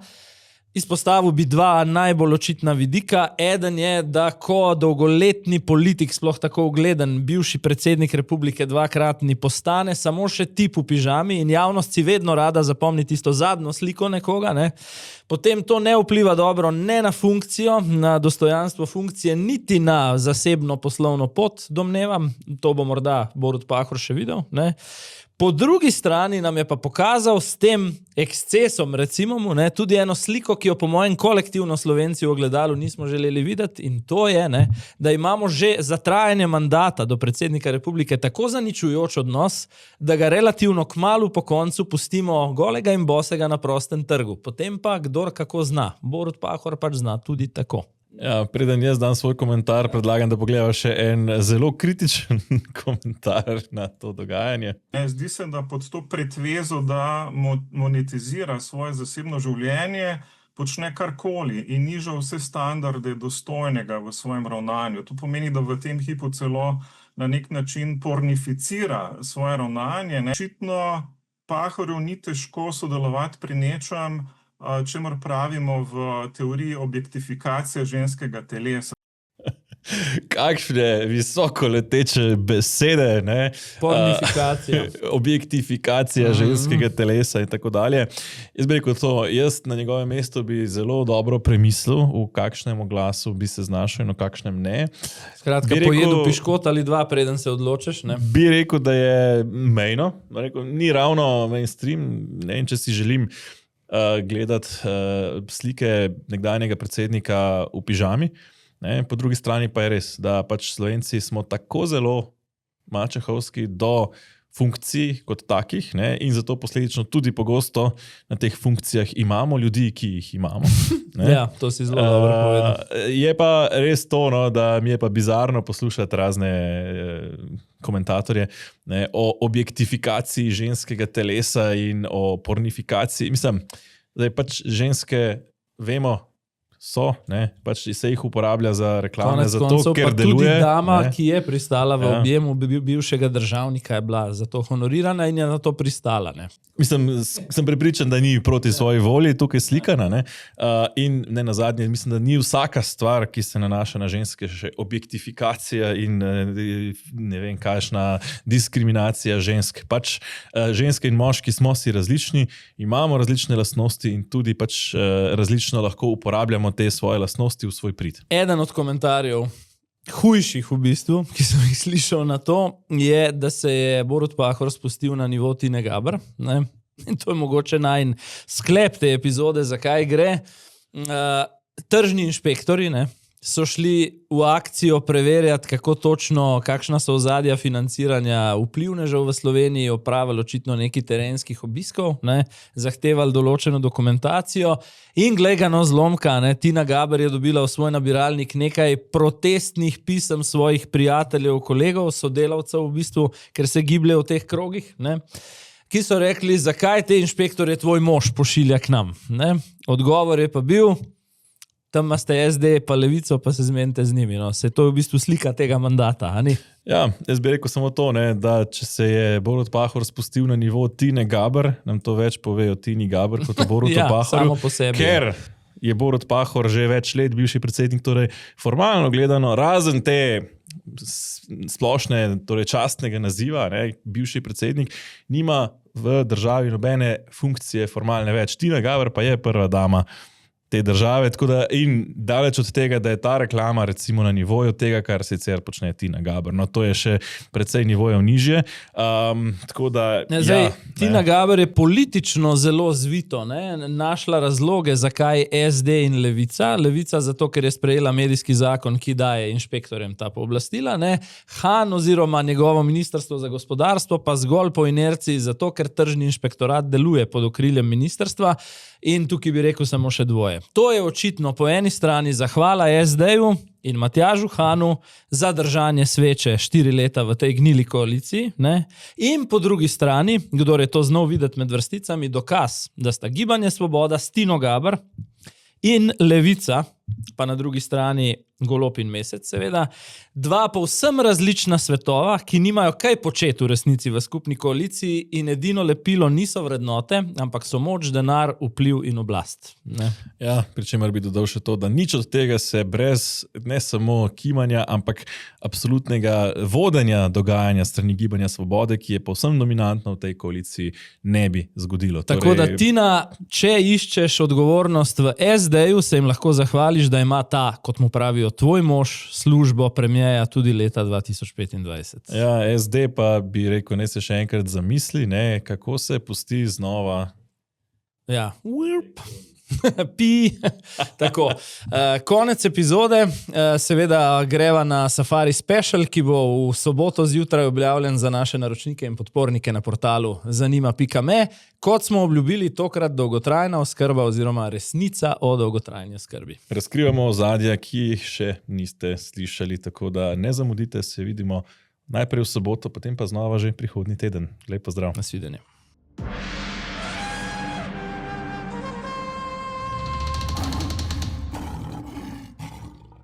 Izpostavil bi 2 najbolj očitna vidika. Eden je, da ko dolgoletni politik, sploh tako ugleden, bivši predsednik republike 2-kratni, postane samo še tip v pižami in javnost si vedno rada zapomni tisto zadnjo sliko nekoga, ne? Potem to ne vpliva dobro ne na funkcijo, na dostojanstvo funkcije, niti na zasebno poslovno pot, domnevam. To bo morda Borut Pahor še videl, ne? Po drugi strani nam je pa pokazal s tem ekscesom, recimo mu, ne, tudi eno sliko, ki jo po mojem kolektivno Slovenci v ogledalu nismo želeli videti, in to je, ne, da imamo že za trajanje mandata do predsednika republike tako zaničujoč odnos, da ga relativno kmalu po koncu pustimo golega in bosega na prostem trgu. Potem pa kdor kako zna. Borut Pahor pač zna tudi tako.
Ja, preden jaz dam svoj komentar, predlagam, da pogledamo še en zelo kritičen komentar na to dogajanje.
Zdi se, da pod to pretvezo, da monetizira svoje zasebno življenje, počne karkoli in niža vse standarde dostojnega v svojem ravnanju. To pomeni, da v tem hipu celo na nek način pornificira svoje ravnanje. Očitno Pahorju ni težko sodelovati pri nečem, čemur pravimo v teoriji objektifikacije ženskega telesa.
Kakšne visoko leteče besede, ne?
Pornifikacija.
Objektifikacija ženskega telesa in tako dalje. Jaz bi rekel to, jaz na njegovem mestu bi zelo dobro premislil, v kakšnem oglasu bi se znašel in v kakšnem ne.
Skratka, pojedu piškot ali 2, preden se odločiš, ne?
Bi rekel, da je mejno, ni ravno mainstream, ne vem, če si želim gledati slike nekdanjega predsednika v pižami. Po drugi strani pa je res, da pač Slovenci smo tako zelo mačehovski do funkcij kot takih, ne? In zato posledično tudi pogosto na teh funkcijah imamo ljudi, ki jih imamo. Ne?
Ja, to si zelo dobro povedal.
Je pa res to, no, da mi je pa bizarno poslušati razne komentatorje, ne, o objektifikaciji ženskega telesa in o pornifikaciji. Mislim, da pač ženske, vemo, so, ne, pač se jih uporablja za reklame, zato, ker deluje.
Tudi dama,
ne,
ki je pristala v objemu bivšega državnika, je bila za to honorirana in je na to pristala. Ne.
Mislim, sem prepričan, da ni proti svoji volji tukaj slikana, ne, in ne nazadnje, mislim, da ni vsaka stvar, ki se nanaša na ženske, še objektifikacija in ne vem, kakšna diskriminacija žensk. Pač ženske in moški smo si različni, imamo različne lastnosti in tudi pač različno lahko uporabljamo te svoje lastnosti v svoj prid.
Eden od komentarjev, hujših v bistvu, ki sem jih slišal na to, je, da se je Borut Pahor spustil na nivo Tine Gaber. Ne? In to je mogoče najin sklep te epizode, zakaj gre. Tržni inšpektori, ne, so šli v akcijo preverjati, kako točno, kakšna so ozadja financiranja vplivnežev v Sloveniji, opravili očitno neki terenskih obiskov, ne, zahtevali določeno dokumentacijo in glej ga no zlomka, ne, Tina Gaber je dobila v svoj nabiralnik nekaj protestnih pisem svojih prijateljev, kolegov, sodelavcev v bistvu, ker se giblje v teh krogih, ne, ki so rekli, zakaj te inšpektorje tvoj mož pošilja k nam. Ne. Odgovor je pa bil, tam ste SD pa Levico, pa se zmenite z njimi. No. Se to je v bistvu slika tega mandata, a ni?
Ja, jaz bi rekel samo to, ne, da če se je Borut Pahor spustil na nivo Tine Gaber, nam to več pove o Tini Gaber kot o Borutu
ja,
Pahorju.
Samo po sebi.
Ker je Borut Pahor že več let bivši predsednik, torej formalno gledano, razen te splošne, torej častnega naziva, ne, bivši predsednik, nima v državi nobene funkcije formalne več. Tina Gaber pa je prva dama te države. Tako da, in daleč od tega, da je ta reklama recimo na nivoju tega, kar sicer počne Tina Gaber. No, to je še precej nivojev nižje. Tako da,
Tina Gaber je politično zelo zvito, našla razloge, zakaj SD in Levica. Levica zato, ker je sprejela medijski zakon, ki daje inšpektorjem ta pooblastila. Han oziroma njegovo ministrstvo za gospodarstvo pa zgolj po inerciji zato, ker tržni inšpektorat deluje pod okriljem ministrstva. In tukaj bi rekel samo še dvoje. To je očitno po eni strani zahvala SD-ju in Matjažu Hanu za držanje sveče 4 leta v tej gnili koaliciji. In po drugi strani, kdor je to znal videti med vrsticami, dokaz, da sta Gibanje Svoboda s Tino Gaber in Levica, pa na drugi strani Golob in Mesec, seveda, dva povsem različna svetova, ki nimajo kaj početi v resnici v skupni koaliciji in edino lepilo niso vrednote, ampak so moč, denar, vpliv in oblast.
Ja, pri čemer bi dodal še to, da nič od tega se brez ne samo kimanja, ampak absolutnega vodenja dogajanja strani Gibanja Svobode, ki je povsem dominantno v tej koaliciji, ne bi zgodilo.
Tako da, Tina, če iščeš odgovornost v SD-ju, se jim lahko zahvališ, da ima ta, kot mu pravijo, tvoj mož službo premijeja tudi leta 2025.
Ja, SD pa bi rekel, ne se še enkrat zamisli, kako se pusti znova.
Ja, Tako, konec epizode, seveda greva na Safari Special, ki bo v soboto zjutraj objavljen za naše naročnike in podpornike na portalu zanima.me. Kot smo obljubili, tokrat dolgotrajna oskrba oziroma resnica o dolgotrajni oskrbi.
Razkrivamo ozadja, ki jih še niste slišali, tako da ne zamudite, se vidimo najprej v soboto, potem pa znova že prihodnji teden. Lep pozdrav.
Nasvidenje.